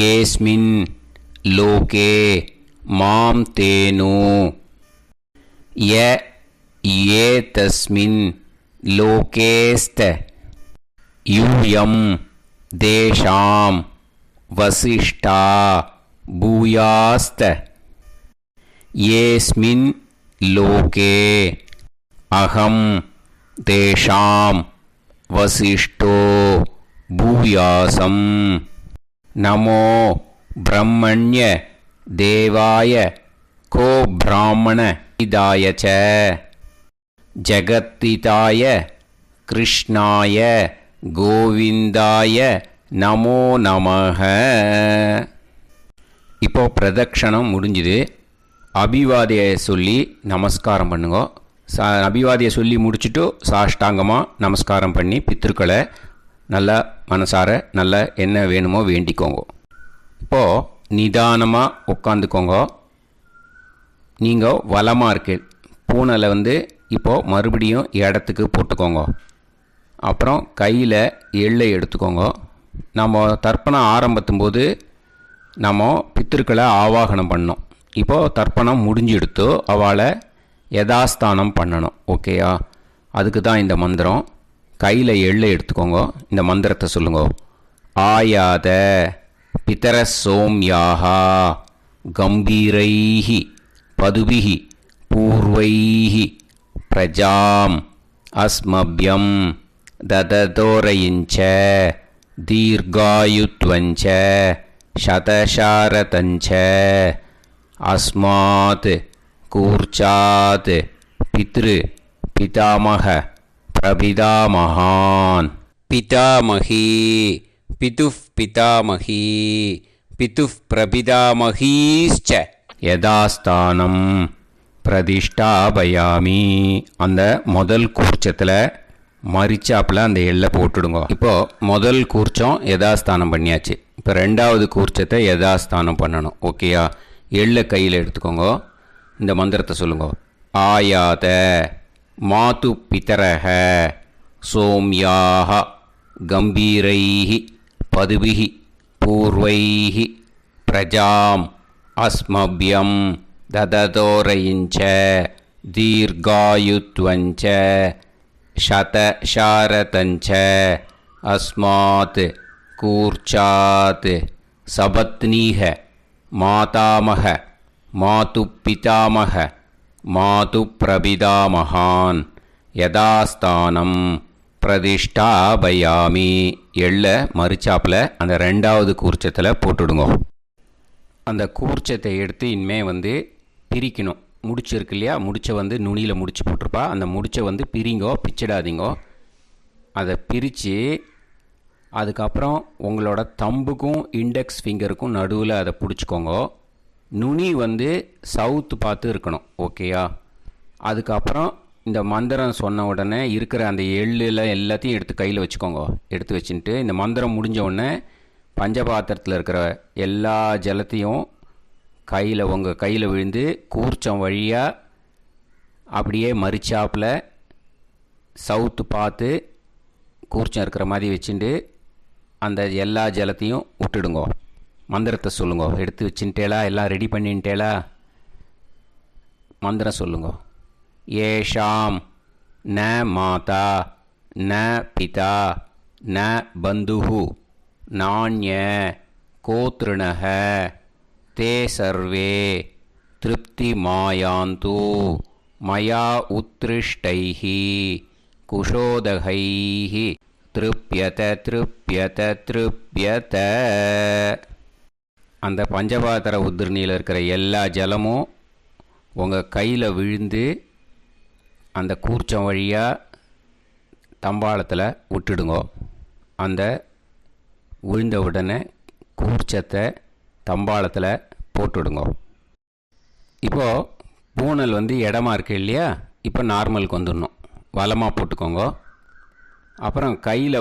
ஏஸ்மின் லோகே மாம் தேனோ ய ஏதஸ்மின் லோகேஸ்த யூயம் தேஷாம் வசிஷ்டா பூயாஸ்த ஏஸ்மின் லோகே அகம் தேஷாம் வசிஷ்டோ பூயாசம் நமோ பிரம்மண்ய தேவாய கோ பிராமண இதாய ச ஜகத்திதாய கிருஷ்ணாய கோவிந்தாய நமோ நமஹ. இப்போ பிரதக்ஷணம் முடிஞ்சுது. அபிவாதியை சொல்லி நமஸ்காரம் பண்ணுங்க. அபிவாதியை சொல்லி முடிச்சுட்டு சாஷ்டாங்கமாக நமஸ்காரம் பண்ணி பித்ருக்களை நல்லா மனசார நல்லா என்ன வேணுமோ வேண்டிக்கோங்க. இப்போது நிதானமாக உட்காந்துக்கோங்க. நீங்கள் வலமாக இருக்கு பூனலை இப்போது மறுபடியும் இடத்துக்கு போட்டுக்கோங்க. அப்புறம் கையில் எள்ளை எடுத்துக்கோங்க. நம்ம தர்ப்பணம் ஆரம்பத்தும் போது நம்ம பித்திருக்களை ஆவாகனம் பண்ணோம். இப்போது தர்ப்பணம் முடிஞ்செடுத்து அவளை யதாஸ்தானம் பண்ணணும். ஓகேயா? அதுக்கு தான் இந்த மந்திரம். கையில் எள்ளை எடுத்துக்கோங்க. இந்த மந்திரத்தை சொல்லுங்க. ஆயாத பிதர சோம்யாஹா கம்பீரைஹி பதுபிஹி பூர்வைஹி பிரஜாம் அஸ்மப்யம் தததோரயிஞ்ச தீர்காயுத்வஞ்ச சதசாரதஞ்ச அஸ்மாத் கூர்ச்சாத் பித்ரு பிதாமக பிரபிதாமகான் பிதாமகி பிதுஃப் பிதாமகி பிதுஃப் பிரபிதாமகீஸ்ச யதாஸ்தானம் பிரதிஷ்டாபயாமி. அந்த முதல் கூர்ச்சத்தில் மரிச்சாப்பில் அந்த எள்ளை போட்டுடுங்க. இப்போது முதல் கூர்ச்சம் யதாஸ்தானம் பண்ணியாச்சு. இப்போ ரெண்டாவது கூர்ச்சத்தை யதாஸ்தானம் பண்ணணும். ஓகேயா? எள்ளை கையில் எடுத்துக்கோங்க. இந்த மந்திரத்தை சொல்லுங்க. ஆயாத மாது பிதரஹ சோம்யாக கம்பீரைஹி பதுபிஹி பூர்வைஹி பிரஜாம் அஸ்மப்யம் தததோரயிஞ்ச தீர்காயுத்வஞ்ச சதசாரதஞ்ச அஸ்மாத் கூர்ச்சாத் சபத்னீஹ மாதாமக மாது பிதாமக மாது பிரபிதாமகான் யதாஸ்தானம் பிரதிஷ்டாபயாமி. எள்ள மரிச்சாப்பில் அந்த ரெண்டாவது கூர்ச்சத்தில் போட்டுடுங்க. அந்த கூர்ச்சத்தை எடுத்து இனிமே பிரிக்கணும். முடிச்சிருக்கு இல்லையா? முடிச்சை நுனியில் முடிச்சு போட்டிருப்பா. அந்த முடிச்சை பிரிங்கோ, பிச்சிடாதீங்கோ. அதை பிரித்து அதுக்கப்புறம் உங்களோட தம்புக்கும் இண்டெக்ஸ் ஃபிங்கருக்கும் நடுவில் அதை பிடிச்சிக்கோங்க. நுனி சவுத்து பார்த்து இருக்கணும். ஓகேயா? அதுக்கப்புறம் இந்த மந்திரம் சொன்ன உடனே இருக்கிற அந்த எள்ளில் எல்லாத்தையும் எடுத்து கையில் வச்சுக்கோங்க. எடுத்து வச்சுட்டு இந்த மந்திரம் முடிஞ்ச உடனே பஞ்சபாத்திரத்தில் இருக்கிற எல்லா ஜலத்தையும் உங்கள் கையில் விழுந்து கூர்ச்சம் வழியாக அப்படியே மரிச்சாப்பில் சவுத்து பார்த்து கூர்ச்சம் இருக்கிற மாதிரி வச்சுட்டு அந்த எல்லா ஜலத்தையும் விட்டுடுங்க. மந்திரத்தை சொல்லுங்க. எடுத்து வச்சுட்டேலா? எல்லாம் ரெடி பண்ணிட்டேலா? மந்திரம் சொல்லுங்க. ஏஷாம் ந மாதா ந பிதா ந பந்துஹு நாண்ய கோத்ருணஹ தே சர்வே திருப்தி மாயாந்து மயா உத்ருஷ்டைஹி குஷோதகைஹி திருப்யத திருப்யத திருப்யத. அந்த பஞ்சபாத்திர உதிர்ணியில் இருக்கிற எல்லா ஜலமும் உங்கள் கையில் விழுந்து அந்த கூர்ச்சம் வழியாக தம்பாளத்தில் விட்டுடுங்கோ. அந்த விழுந்த உடனே கூர்ச்சத்தை தம்பாளத்தில் போட்டுடுங்கோ. இப்போது பூனல் இடமா இருக்கு இல்லையா, இப்போ நார்மலுக்கு வந்துடணும். வலமாக போட்டுக்கோங்க. அப்புறம் கையில்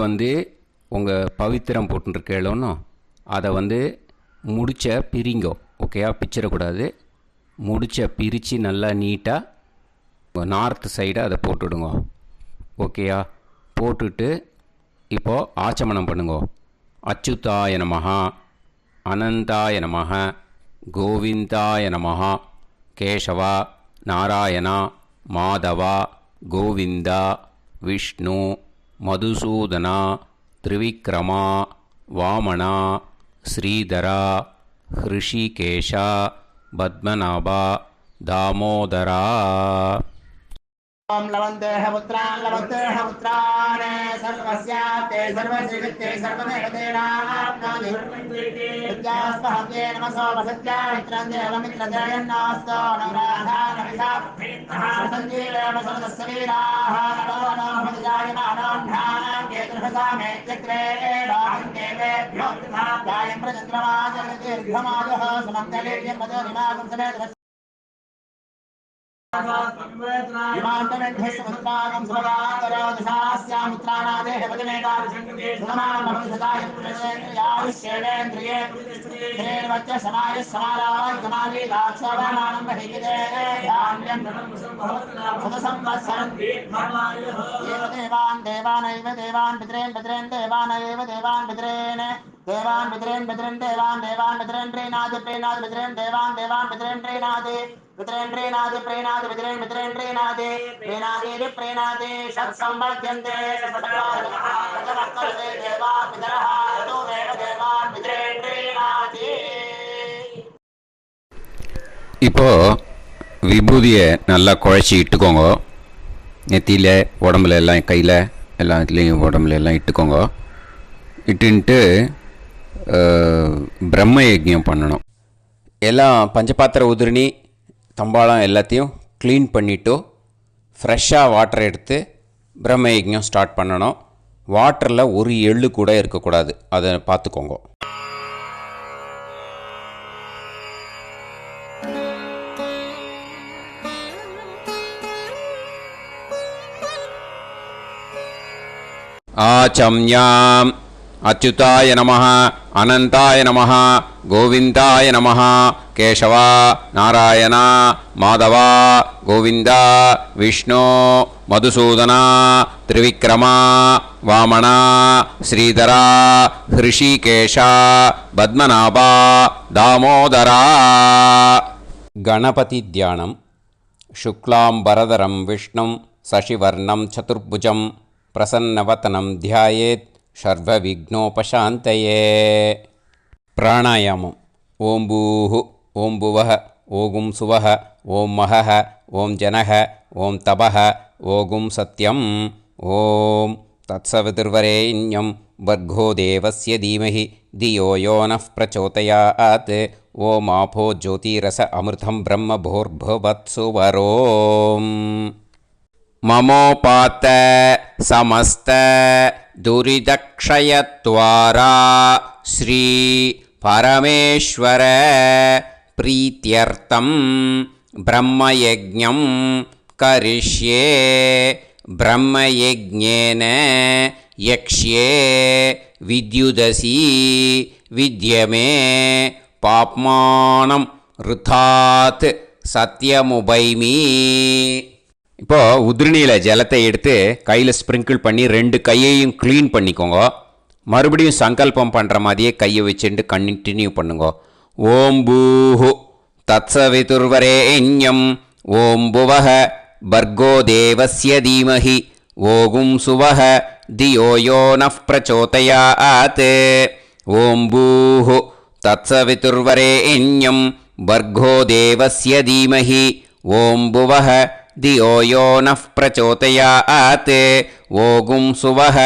உங்கள் பவித்திரம் போட்டுருக்கேளோன்னு அதை முடிச்ச பிரிங்கோ. ஓகேயா, பிச்சிடக்கூடாது. முடிச்ச பிரித்து நல்லா நீட்டாக நார்த் சைடை அதை போட்டுடுங்க. ஓகேயா, போட்டுட்டு இப்போது ஆச்சமனம் பண்ணுங்க. அச்சுதாய நமஹ, அனந்தாய நமஹ, கோவிந்தாய நமஹ, கேசவா, நாராயணா, மாதவா, கோவிந்தா, விஷ்ணு, மதுசூதனா, திரிவிக்ரமா, வாமனா, ஸ்ரீதரா, ஹிருஷிகேஷா, பத்மநாபா, தாமோதரா. ओम लवन्तेह पुत्रान् लवन्तेह पुत्रान् सर्वस्याप्ते सर्वश्रीवित्ते सर्वदेवतेनाप्नोति विद्यास्पहव्ये नमसो वसत्या मित्रं देवमित्रजयन्नास्तो नवराधानविषाः सञ्जीवेम सर्वस्वीराः नमो नमः जायमानोऽन्धानां केतुर्भसामेत्यग्रे बाहं देवेभ्यो गायं प्रचन्द्रमाजगतिर्घमाजः सुमङ्गलेर्यं मदोनिमागं समेत विमानमेध्यस्वत्रागं सुभगान्तरोदशास्यामित्राणादेह पतिमेकाभिषङ्कृते सुमानभविषदाय पुरुषेन्द्रियायुष्येवेन्द्रिये हेर्वच्च समायः समाराय समाली दाक्षोभमानं बहिगिदे धान्यं सदसंवत्सरं एव देवान् देवानैव देवान् पितॄन् पितॄन् देवानैव देवान् पितॄन् देवान् पितॄन् पितॄन् देवान् देवान् पितॄन् प्रीणाति प्रीणाति पितॄन् देवान् देवान् पितॄन् प्रीणाति पितॄन् प्रीणाति प्रीणाति पितॄन् पितॄन् प्रीणाति प्रीणाति प्रीणाति षट्संवर्ध्यन्ते षट्वर्तते देवा पितरः ततो देव देवान् पितॄन् प्रीणाति. இப்போ விபூதியை நல்லா குழச்சி இட்டுக்கோங்க. நெத்தியில், உடம்புல எல்லாம், கையில் எல்லாத்துலேயும் உடம்புல எல்லாம் இட்டுக்கோங்க. இட்டுன்ட்டு பிரம்ம யஜ்ஞம் பண்ணணும். எல்லாம் பஞ்சபாத்திர உதிரணி தம்பாளம் எல்லாத்தையும் க்ளீன் பண்ணிவிட்டு ஃப்ரெஷ்ஷாக வாட்டர் எடுத்து பிரம்ம யஜ்ஞம் ஸ்டார்ட் பண்ணணும். வாட்டரில் ஒரு எள்ளு கூட இருக்கக்கூடாது, அதை பார்த்துக்கோங்க. ஆச்சம்யாம் அச்சுதாய நமஹ, அனந்தாய நமஹ, கோவிந்தாய நமஹ, கேசவா, நாராயணா, மாதவா, கோவிந்தா, விஷ்ணு, மதுசூதனா, திரிவிக்ரமா, வாமனா, ஸ்ரீதரா, ஹிருஷிகேஷா, பத்மநாபா, தாமோதரா. கணபதி தியானம். शुक्लाम्बरधरं विष्णुं शशिवर्णं चतुर्भुजं प्रसन्नवदनं ध्यायेत् सर्वविघ्नोपशान्तये. प्राणायामम्. ओं भूः, ओं भुवः, ओं सुवः, ओं महः, ओं जनः, ओं तपः, ओं सत्यम्. ओं तत्सवितुर्वरेण्यं भर्गो देवस्य धीमहि धियो यो नः प्रचोदयात्. ओम आपो ज्योतिरस अमृतं ब्रह्म भूर्भुवत्सु वरोम्. ममोपात समस्त दुरिदक्षयत्वारा श्री परमेश्वर प्रीत्यर्थं ब्रह्मयज्ञं करिष्ये. ब्रह्मयज्ञेन यक्ष्ये विद्युदसि विद्यमे பாப்மானம் ருதாத் சத்யமுபைமி. இப்போது உதிரணியில் ஜலத்தை எடுத்து கையில் ஸ்ப்ரிங்கிள் பண்ணி 2 கையையும் க்ளீன் பண்ணிக்கோங்க. மறுபடியும் சங்கல்பம் பண்ணுற மாதிரியே கையை வச்சுட்டு கண்டினியூ பண்ணுங்க. ஓம் பூஹு தத்சவிதுர்வரேண்யம் ஓம் புவஹ பர்கோ தேவஸ்ய தீமஹி ஓகும் சுவஹ தியோ யோ நः பிரச்சோதயாத். ஓம் பூஹு तत्सवितुर्वरेण्यं भर्गो देवस्य धीमहि ॐ भुवः धियो यो नः प्रचोदयात्. ओगुं सुवः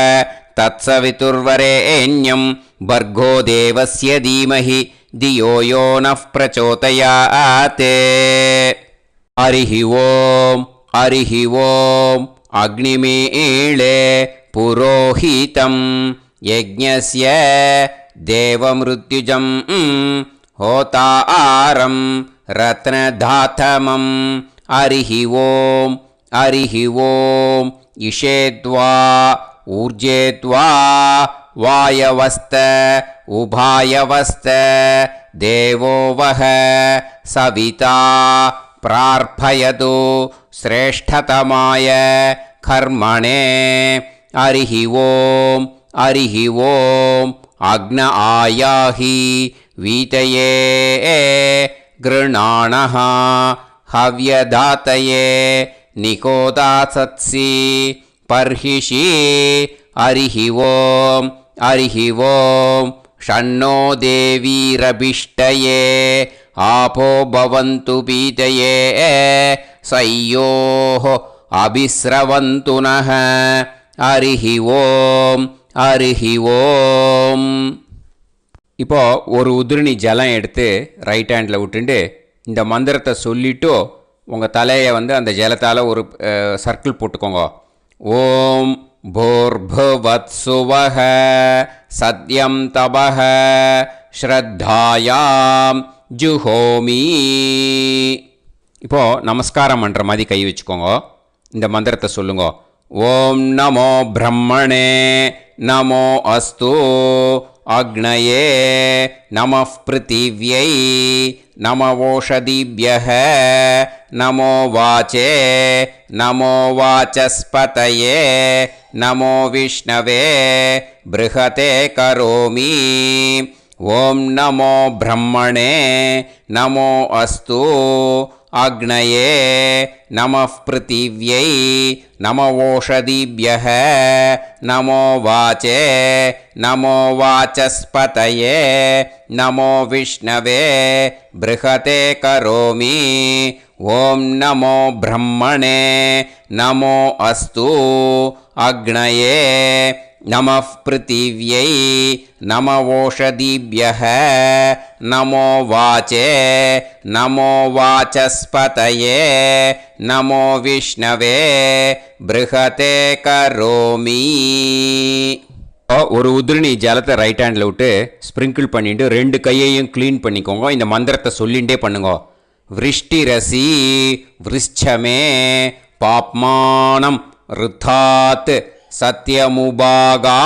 तत्सवितुर्वरेण्यं भर्गो देवस्य धीमहि धियो यो नः प्रचोदयात्. हरिः ओम् हरिः ओम्. अग्निमीळे पुरोहितं यज्ञस्य देवमृत्युजं होतारं रत्नधातमं हरिः ओम् इषेद्वा ऊर्जेद्वा वायवस्त उभायवस्त देवो वः सविता प्रार्थयतु श्रेष्ठतमाय कर्मणे हरिः ओम् अग्न आयाहि वीतये गृणाणः हव्यदातये निकोदासत्सि पर्हिषि हरिः ओम् षण्णो देवीरभिष्टये आपो भवन्तु पीतये सयोः अभिस्रवन्तु नः हरिः ओम् இப்போ ஒரு உதிரணி ஜலம் எடுத்து ரைட் ஹேண்டில் விட்டுண்டு இந்த மந்திரத்தை சொல்லிவிட்டு உங்கள் தலையை வந்து அந்த ஜலத்தால் ஒரு சர்க்கிள் போட்டுக்கோங்க. ஓம் भूर्भुवत्सुवः सत्यं तपः ஸ்ரத்தாயாம் ஜுஹோமி. இப்போது நமஸ்காரம் பண்ணுற மாதிரி கை வச்சுக்கோங்க. இந்த மந்திரத்தை சொல்லுங்க. ஓம் நமோ பிரம்மணே நமோ அஸ்து அக்னயே நமः பிருத்திவ்யை நமவோஷதிभ्यः நமோ வாச்சே நமோ வாசஸ்பதயே நமோ விஷ்ணவே ப்ருஹதே கரோமி. ஓம் நமோ பிரம்மணே நமோ அஸ்து அக்னயே நமः பிருத்திவ்யை நமவோஷதிभ्यः நமோ வாச்சே நமோ வாசஸ்பதயே நமோ விஷ்ணவே ப்ருஹதே கரோமி. ஓம் நமோ பிரம்மணே நமோ அஸ்து அக்னயே நமः பிருத்திவ்யை நமவோஷதிभ्यः நமோ வாச்சே நமோ வாசஸ்பதயே நமோ விஷ்ணவே ப்ருஹதே கரோமி. ஒரு உதிரணி ஜலத்தை ரைட் ஹேண்டில் விட்டு ஸ்ப்ரிங்கிள் பண்ணிட்டு ரெண்டு கையையும் க்ளீன் பண்ணிக்கோங்க. இந்த மந்திரத்தை சொல்லிகிட்டே பண்ணுங்க. விருஷ்டிரசி விருஷ்சமே பாப்மானம் ருத்தாத் சத்யமுபாகாம்.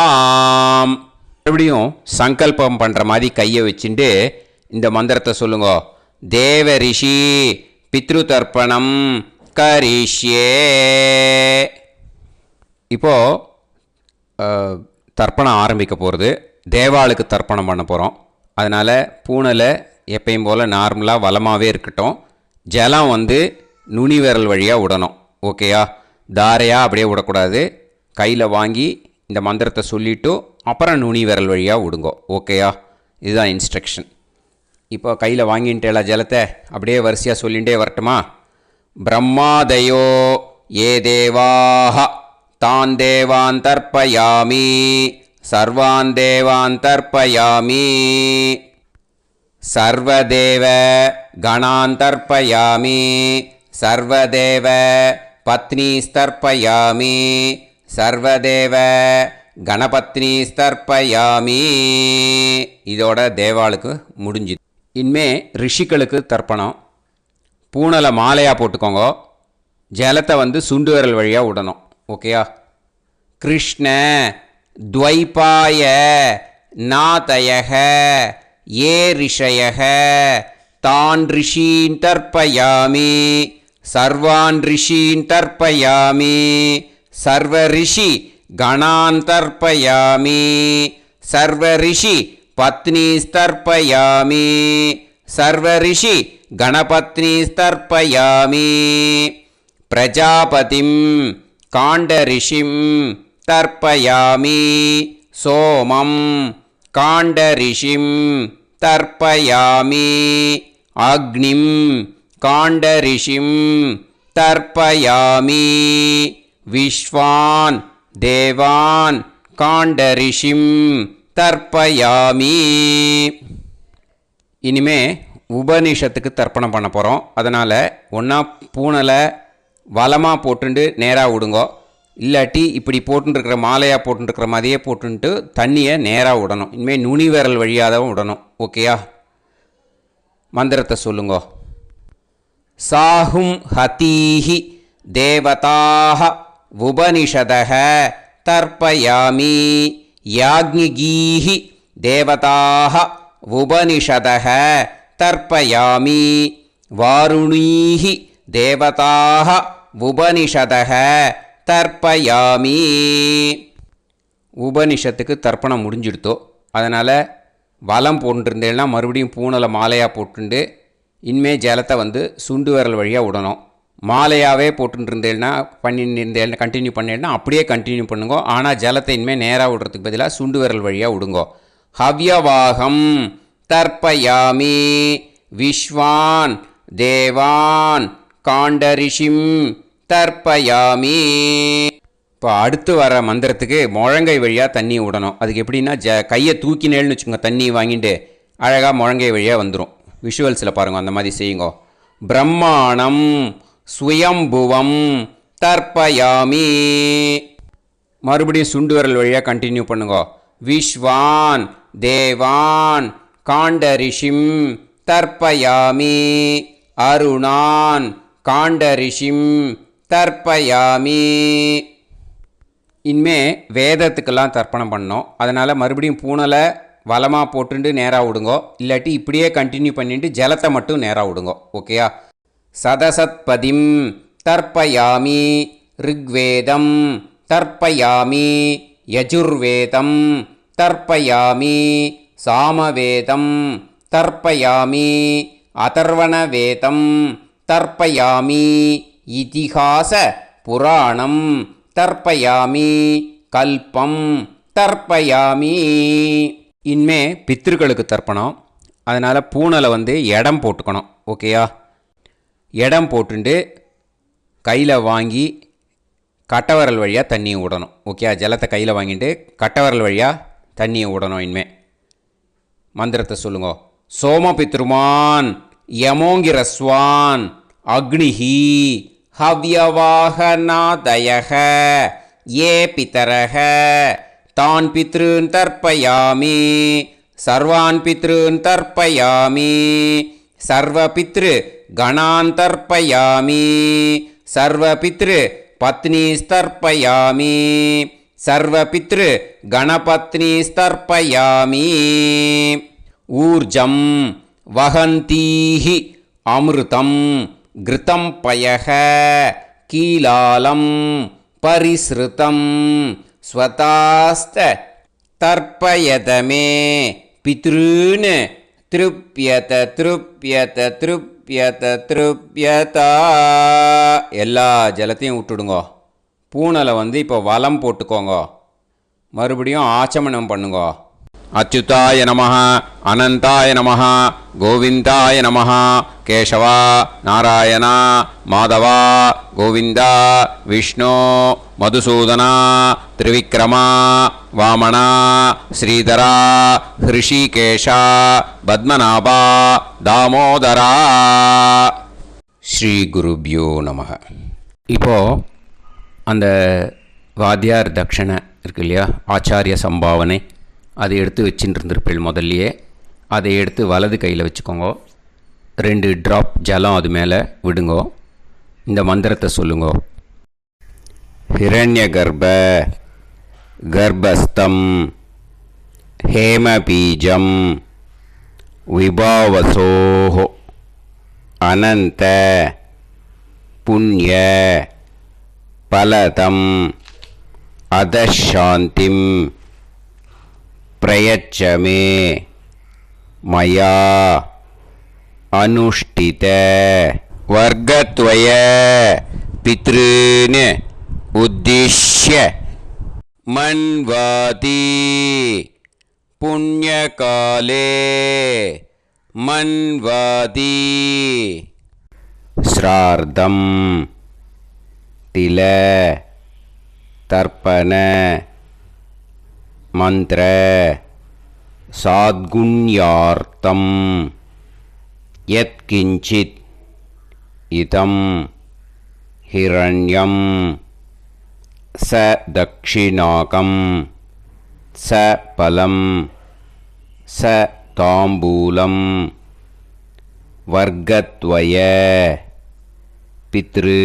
மறுபடியும் சங்கல்பம் பண்ணுற மாதிரி கையை வச்சுட்டு இந்த மந்திரத்தை சொல்லுங்க. தேவ ரிஷி பித்ரு தர்ப்பணம் கரிஷ்யே. இப்போது தர்ப்பணம் ஆரம்பிக்க போகிறது. தேவாளுக்கு தர்ப்பணம் பண்ண போகிறோம். அதனால் பூனலை எப்பயும் போல் நார்மலாக வளமாகவே இருக்கட்டும். ஜலம் வந்து நுனி விரல் வழியாக விடணும். ஓகேயா? தாரையாக அப்படியே விடக்கூடாது. கையில் வாங்கி இந்த மந்திரத்தை சொல்லிவிட்டு அப்புறம் நுனி விரல் வழியாக விடுங்கோ. ஓகேயா? இதுதான் இன்ஸ்ட்ரக்ஷன். இப்போ கையில் வாங்கின்ட்டேல ஜலத்தை அப்படியே வரிசையாக சொல்லிகிட்டே வரட்டுமா? பிரம்மாதயோ ஏ தேவாஹ தான் தேவான் தர்ப்பயாமி சர்வான் தேவான் தர்ப்பயாமி சர்வதேவ கணான் தர்ப்பயாமி சர்வதேவ பத்னீஸ்தர்ப்பயாமி சர்வதேவ கணபத்னி ஸ்தர்ப்பயாமி. இதோட தேவாளுக்கு முடிஞ்சுது. இனிமே ரிஷிகளுக்கு தர்ப்பணம். பூனலை மாலையாக போட்டுக்கோங்க. ஜலத்தை வந்து சுண்டு விரல் வழியாக விடணும். ஓகேயா? கிருஷ்ண துவைபாய நாதயக ஏ ரிஷயக தான் ரிஷீன் தர்ப்பயாமி சர்வான் ரிஷீன் தர்ப்பயாமி சர்வ ரிஷி கணான் தர்ப்பயாமி சர்வ ரிஷி பத்னீஸ்தர்ப்பயாமி சர்வ ரிஷி கணபத்னீஸ்தர்ப்பயாமி பிரஜாபதிம் காண்டரிஷிம் தர்ப்பயாமி சோமம் காண்டரிஷிம் தர்ப்பயாமி அக்னிம் காண்டரிஷிம் தர்ப்பயாமி விஸ்வான் தேவான் காண்டரிஷிம் தர்ப்பயாமி. இனிமே உபநிஷத்துக்கு தர்ப்பணம் பண்ண போகிறோம். அதனால் ஒன்றா பூனலை வலமாக போட்டுண்டு நேராக விடுங்கோ. இல்லாட்டி இப்படி போட்டுருக்கிற மாலையாக போட்டுருக்கிற மாதிரியே போட்டுன்ட்டு தண்ணியை நேராக விடணும். இனிமேல் நுனி விரல் வழியாக தான் விடணும். ஓகேயா? மந்திரத்தை சொல்லுங்க. சாஹும் ஹதீஹி தேவதாக உபனிஷதக தர்ப்பயாமி யாக்ஞிகீஹி தேவதாக உபனிஷதக தர்ப்பயாமி வாருணீஹி தேவதாக உபனிஷதக தர்ப்பயாமி. உபனிஷத்துக்கு தர்ப்பணம் முடிஞ்சிடுத்தோ, அதனால் வலம் போட்டுருந்தேன்னா மறுபடியும் பூனலை மாலையாக போட்டுண்டு இனிமே ஜலத்தை சுண்டு விரல் வழியாக விடணும். மாலையாகவே போட்டுருந்தேன்னா பண்ணியிருந்தேன் கண்டினியூ பண்ணேன்னா அப்படியே கண்டினியூ பண்ணுங்க. ஆனால் ஜலத்தை இனிமேல் நேராக விடுறதுக்கு பதிலாக சுண்டு விரல் வழியாக விடுங்கோ. ஹவ்யவாகம் தர்ப்பயாமி விஸ்வான் தேவான் காண்டரிஷிம் தர்ப்பயாமி. இப்போ அடுத்து வர மந்திரத்துக்கு முழங்கை வழியாக தண்ணி விடணும். அதுக்கு எப்படின்னா கையை தூக்கினேன்னு வச்சுக்கோங்க, தண்ணி வாங்கிட்டு அழகாக முழங்கை வழியாக வந்துடும். விஷுவல்ஸில் பாருங்கள், அந்த மாதிரி செய்யுங்கோ. பிரம்மாணம் சுயம்புவம் தர்ப்பயாமி. மறுபடியும் சுண்டு விரல் வழியாக கண்டினியூ பண்ணுங்கோ. விஸ்வான் தேவான் காண்டரிஷிம் தர்ப்பயாமி அருணான் காண்டரிஷிம் தர்ப்பயாமி. இனிமே வேதத்துக்கெல்லாம் தர்ப்பணம் பண்ணோம். அதனால் மறுபடியும் பூனலை வலமாக போட்டுட்டு நேராக விடுங்கோ. இல்லாட்டி இப்படியே கண்டினியூ பண்ணிட்டு ஜலத்தை மட்டும் நேராக விடுங்கோ. ஓகேயா? சதசத்பதிம் தர்ப்பயாமி ரிக்வேதம் தர்ப்பயாமி யஜுர்வேதம் தர்ப்பயாமி சாமவேதம் தர்ப்பயாமி அதர்வணவேதம் தர்ப்பயாமி இதிஹாச புராணம் தர்ப்பயாமி கல்பம் தர்ப்பயாமி. இனிமே பித்திருக்களுக்கு தர்ப்பணம். அதனால் பூனலை இடம் போட்டுக்கணும். ஓகேயா? இடம் போட்டுண்டு கையில் வாங்கி கட்டவரல் வழியாக தண்ணியை விடணும். ஓகே? ஜலத்தை கையில் வாங்கிட்டு கட்டவரல் வழியாக தண்ணியை விடணும். இனிமே மந்திரத்தை சொல்லுங்க. சோமபித்ருமான் யமோங்கிரஸ்வான் அக்னிஹி ஹவ்யவாகநாதயக ஏ பிதரக தான் பித்ருன் தர்ப்பயாமி சர்வான் பித்ருன் தர்ப்பயாமி சர்வபித்ரு கணான் தர்ப்பயாமி சர்வபித்ரு பத்னிஸ்தர்ப்பயாமி சர்வபித்ரு கணபத்னிஸ்தர்ப்பயாமி. ஊர்ஜம் வஹந்தீஹி அமிர்தம் கிருதம் பயக கீலாலம் பரிஸ்ருதம் ஸ்வதாஸ்த தர்ப்பயதமே பித்ருன் திருப்யத திருப்யத திருப்யத திருப்யதா. எல்லா ஜலத்தையும் விட்டுடுங்கோ. பூனலை இப்போ வலம் போட்டுக்கோங்க. மறுபடியும் ஆச்சமனம் பண்ணுங்க. அச்சுதாய நமஹ அனந்தாய நமஹ கோவிந்தாய நமஹ கேசவா நாராயணா மாதவா கோவிந்தா விஷ்ணு மதுசூதனா திரிவிக்ரமா வாமனா ஸ்ரீதரா ஹிருஷிகேஷா பத்மநாபா தாமோதரா. ஸ்ரீ குருப்யோ நமஹ. இப்போது அந்த வாத்தியார் தட்சணை இருக்கு இல்லையா, ஆச்சாரிய சம்பாவனை, அதை எடுத்து வச்சுட்டு இருந்திருப்பேள் முதல்லையே. அதை எடுத்து வலது கையில் வச்சுக்கோங்க. 2 ட்ராப் ஜலம் அது மேலே விடுங்கோ. இந்த மந்திரத்தை சொல்லுங்கோ. ஹிரண்ய கர்ப்ப கர்ப்பஸ்தம் ஹேமபீஜம் விபாவசோஹோ அனந்த புண்ணிய பலதம் அதசாந்திம் பிரயச்சமே மயா அனுஷ்டித வர்க்கத்வய பித்ருன் உத்திஷ்ய மன்வாதி புண்ணியகாலே மன்வாதி ஸ்ரார்த்தம் தில தர்ப்பண மந்திர சாத்குண்யார்த்தம் யத்கிஞ்சித் இதம் ஹிரண்யம் स दक्षिणाकं स पलं स ताम्बूलं वर्गद्वय पितृ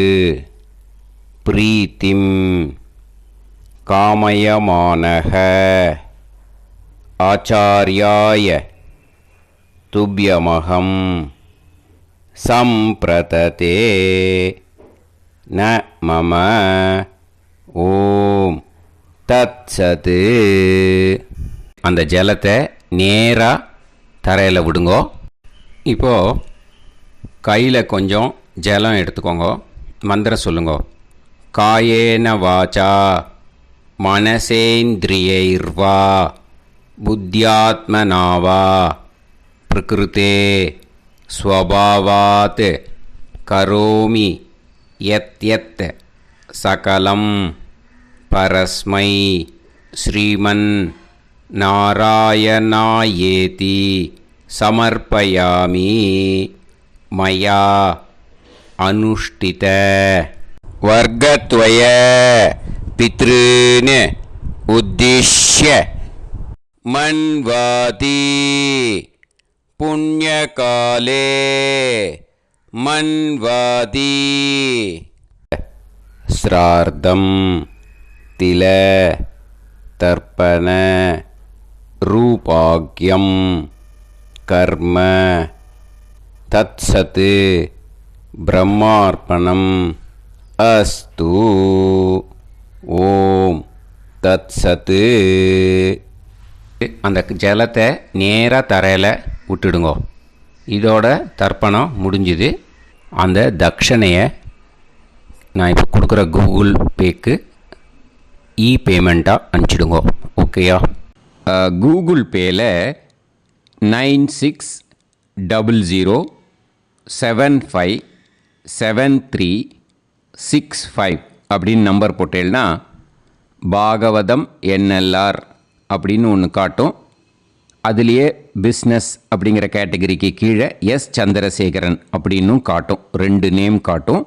प्रीतिं कामयमानः आचार्याय तुभ्यमहं सम्प्रतते न मम ஓம் தத்சது. அந்த ஜலத்தை நேராக தரையில் விடுங்கோ. இப்போது கையில் கொஞ்சம் ஜலம் எடுத்துக்கோங்க. மந்திரம் சொல்லுங்க. காயேன வாச்சா மனசேந்திரியைர்வா புத்தியாத்மனாவா பிரகிருதே ஸ்வபாவாத் கரோமி யத் யத் சகலம் பரஸ்மை ஸ்ரீமன் நாராயணாயேதி சமர்ப்பயாமி மயா அனுஷ்டித வர்க்கத்வய பித்ருன் உத்திஷ்ய மன்வாதி புண்ணியகாலே மன்வாதி ஸ்ரார்த்தம் தில தர்ப்பண ரூபாக்யம் கர்ம தத்சத் பிரம்மார்ப்பணம் அஸ்து. ஓம் தத்சத். அந்த ஜலத்தை நேராக தரையில் விட்டுடுங்க. இதோட தர்ப்பணம் முடிஞ்சுது. அந்த தட்சணையை நான் இப்போ கொடுக்குற கூகுள் பேக்கு பேமெண்ட்டாக அனுப்பிச்சிடுங்க. ஓகேயா? கூகுள் பேயில் 9600757365 அப்படின்னு நம்பர் போட்டேன்னா பாகவதம் NLR அப்படின்னு ஒன்று காட்டும். அதுலேயே பிஸ்னஸ் அப்படிங்கிற கேட்டகரிக்கு கீழே எஸ் சந்திரசேகரன் அப்படின்னும் காட்டும். 2 நேம் காட்டும்.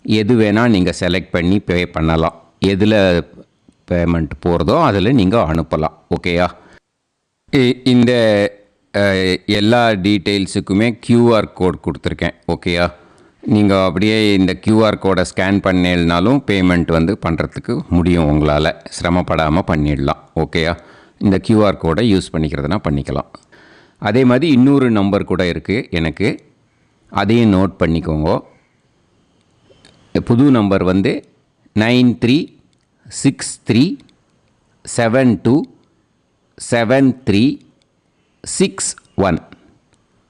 எது வேணால் நீங்கள் செலக்ட் பண்ணி பே பண்ணலாம். எதில் பேமெண்ட் போகிறதோ அதில் நீங்கள் அனுப்பலாம். ஓகேயா? இந்த எல்லா டீட்டெயில்ஸுக்குமே QR கோட் கொடுத்துருக்கேன். ஓகேயா? நீங்கள் அப்படியே இந்த QR கோடை ஸ்கேன் பண்ணேன்னாலும் பேமெண்ட் பண்ணுறதுக்கு முடியும். உங்களால் சிரமப்படாமல் பண்ணிடலாம். ஓகேயா? இந்த QR கோடை யூஸ் பண்ணிக்கிறதுனா பண்ணிக்கலாம். அதே மாதிரி இன்னொரு நம்பர் கூட இருக்குது எனக்கு. அதையும் நோட் பண்ணிக்கோங்க. புது நம்பர் 9363727361.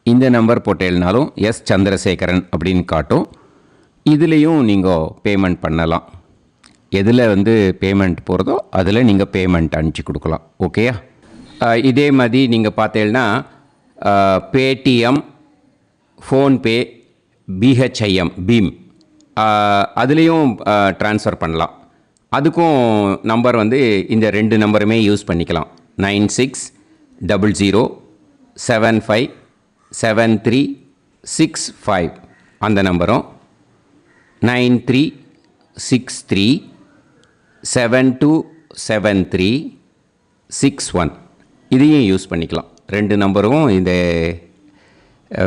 இந்த நம்பர் போட்டேல்னாலும் எஸ் சந்திரசேகரன் அப்படின்னு காட்டும். இதுலேயும் நீங்கள் பேமெண்ட் பண்ணலாம். எதில் பேமெண்ட் போகிறதோ அதில் நீங்கள் பேமெண்ட் அனுப்பிச்சி கொடுக்கலாம். ஓகேயா? இதே மாதிரி நீங்கள் பார்த்தேன்னா பேடிஎம், ஃபோன்பே, பிஹெச்ஐஎம் பீம் அதுலேயும் ட்ரான்ஸ்ஃபர் பண்ணலாம். அதுக்கும் நம்பர் இந்த 2 நம்பருமே யூஸ் பண்ணிக்கலாம். 9600757365 அந்த நம்பரும் 9363727361 இதையும் யூஸ் பண்ணிக்கலாம். 2 நம்பரும் இந்த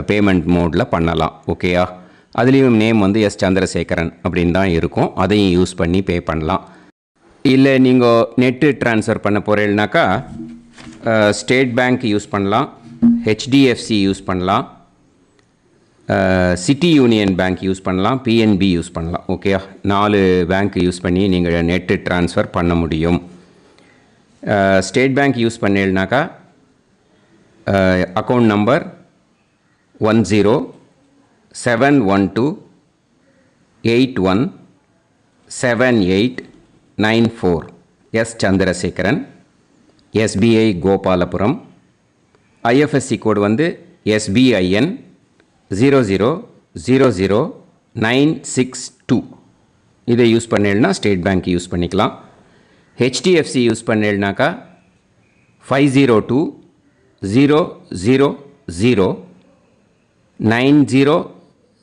பேமெண்ட் மோடில் பண்ணலாம். ஓகேயா? அதுலேயும் நேம் எஸ் சந்திரசேகரன் அப்படின்னு தான் இருக்கும். அதையும் யூஸ் பண்ணி பே பண்ணலாம். இல்லை நீங்கள் நெட்டு ட்ரான்ஸ்ஃபர் பண்ண போகிறீங்கனாக்கா ஸ்டேட் பேங்க் யூஸ் பண்ணலாம், HDFC யூஸ் பண்ணலாம், சிட்டி யூனியன் பேங்க் யூஸ் பண்ணலாம், PNB யூஸ் பண்ணலாம். ஓகேயா? 4 பேங்க் யூஸ் பண்ணி நீங்கள் நெட்டு ட்ரான்ஸ்ஃபர் பண்ண முடியும். ஸ்டேட் பேங்க் யூஸ் பண்ணீங்கனாக்கா account number 107187894 S Chandrasekaran, SBI Gopalapuram. IFSC code SBIN 0000962. இதை யூஸ் பண்ணேன்னா ஸ்டேட் பேங்க் யூஸ் பண்ணிக்கலாம். HDFC யூஸ் பண்ணேன்னாக்கா 5020090700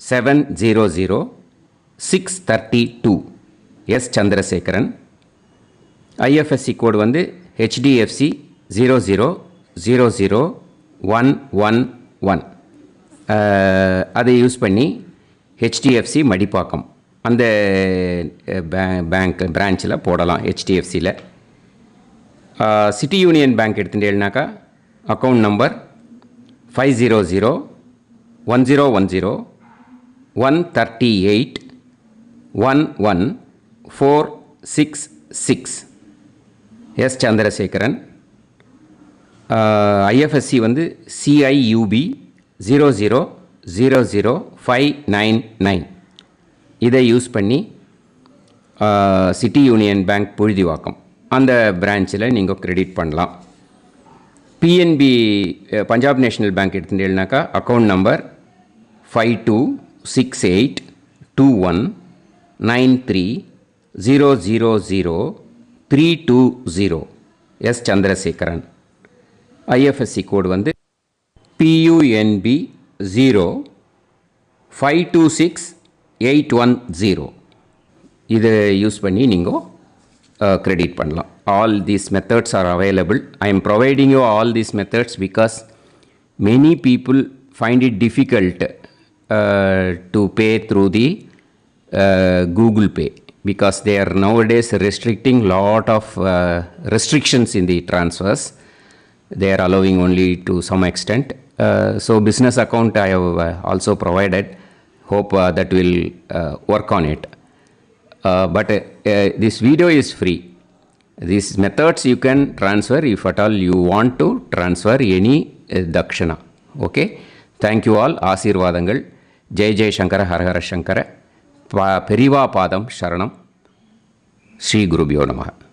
632 எஸ் சந்திரசேகரன். ஐஎஃப்எஸ்சி கோடு வந்து HDFC 0000111. அதை யூஸ் பண்ணி HDFC மடிப்பாக்கம் அந்த பேங்க் பிரான்ச்சில் போடலாம். HDFCயில் சிட்டி யூனியன் பேங்க் எடுத்துட்டேன்னாக்கா account number 5001010381146 S Chandrasekaran. IFSC வந்து CIUB 0000599. இதை யூஸ் பண்ணி சிட்டி யூனியன் பேங்க் புழுதிவாக்கம் அந்த பிரான்ச்சில் நீங்கள் கிரெடிட் பண்ணலாம். PNB பஞ்சாப் நேஷ்னல் பேங்க் எடுத்துட்டேன்னாக்கா account number 52682193000320 S Chandrasekaran. IFSC code வந்து PUNB 0526810. இதை யூஸ் பண்ணி நீங்கள் credit பண்ணலாம். All these methods are available. I am providing you all these methods because many people find it difficult to pay through the Google Pay because they are nowadays restricting lot of restrictions in the transfers. They are allowing only to some extent. So business account I have also provided. Hope that will work on it. But this video is free. These methods you can transfer if at all you want to transfer any dakshana. Okay. Thank you all. ஆசீர்வாதங்கள். ஜெய் ஜெய் சங்கர ஹரஹர சங்கர. பெரிவா பாதம் சரணம். ஸ்ரீ குருபியோ நமஹ.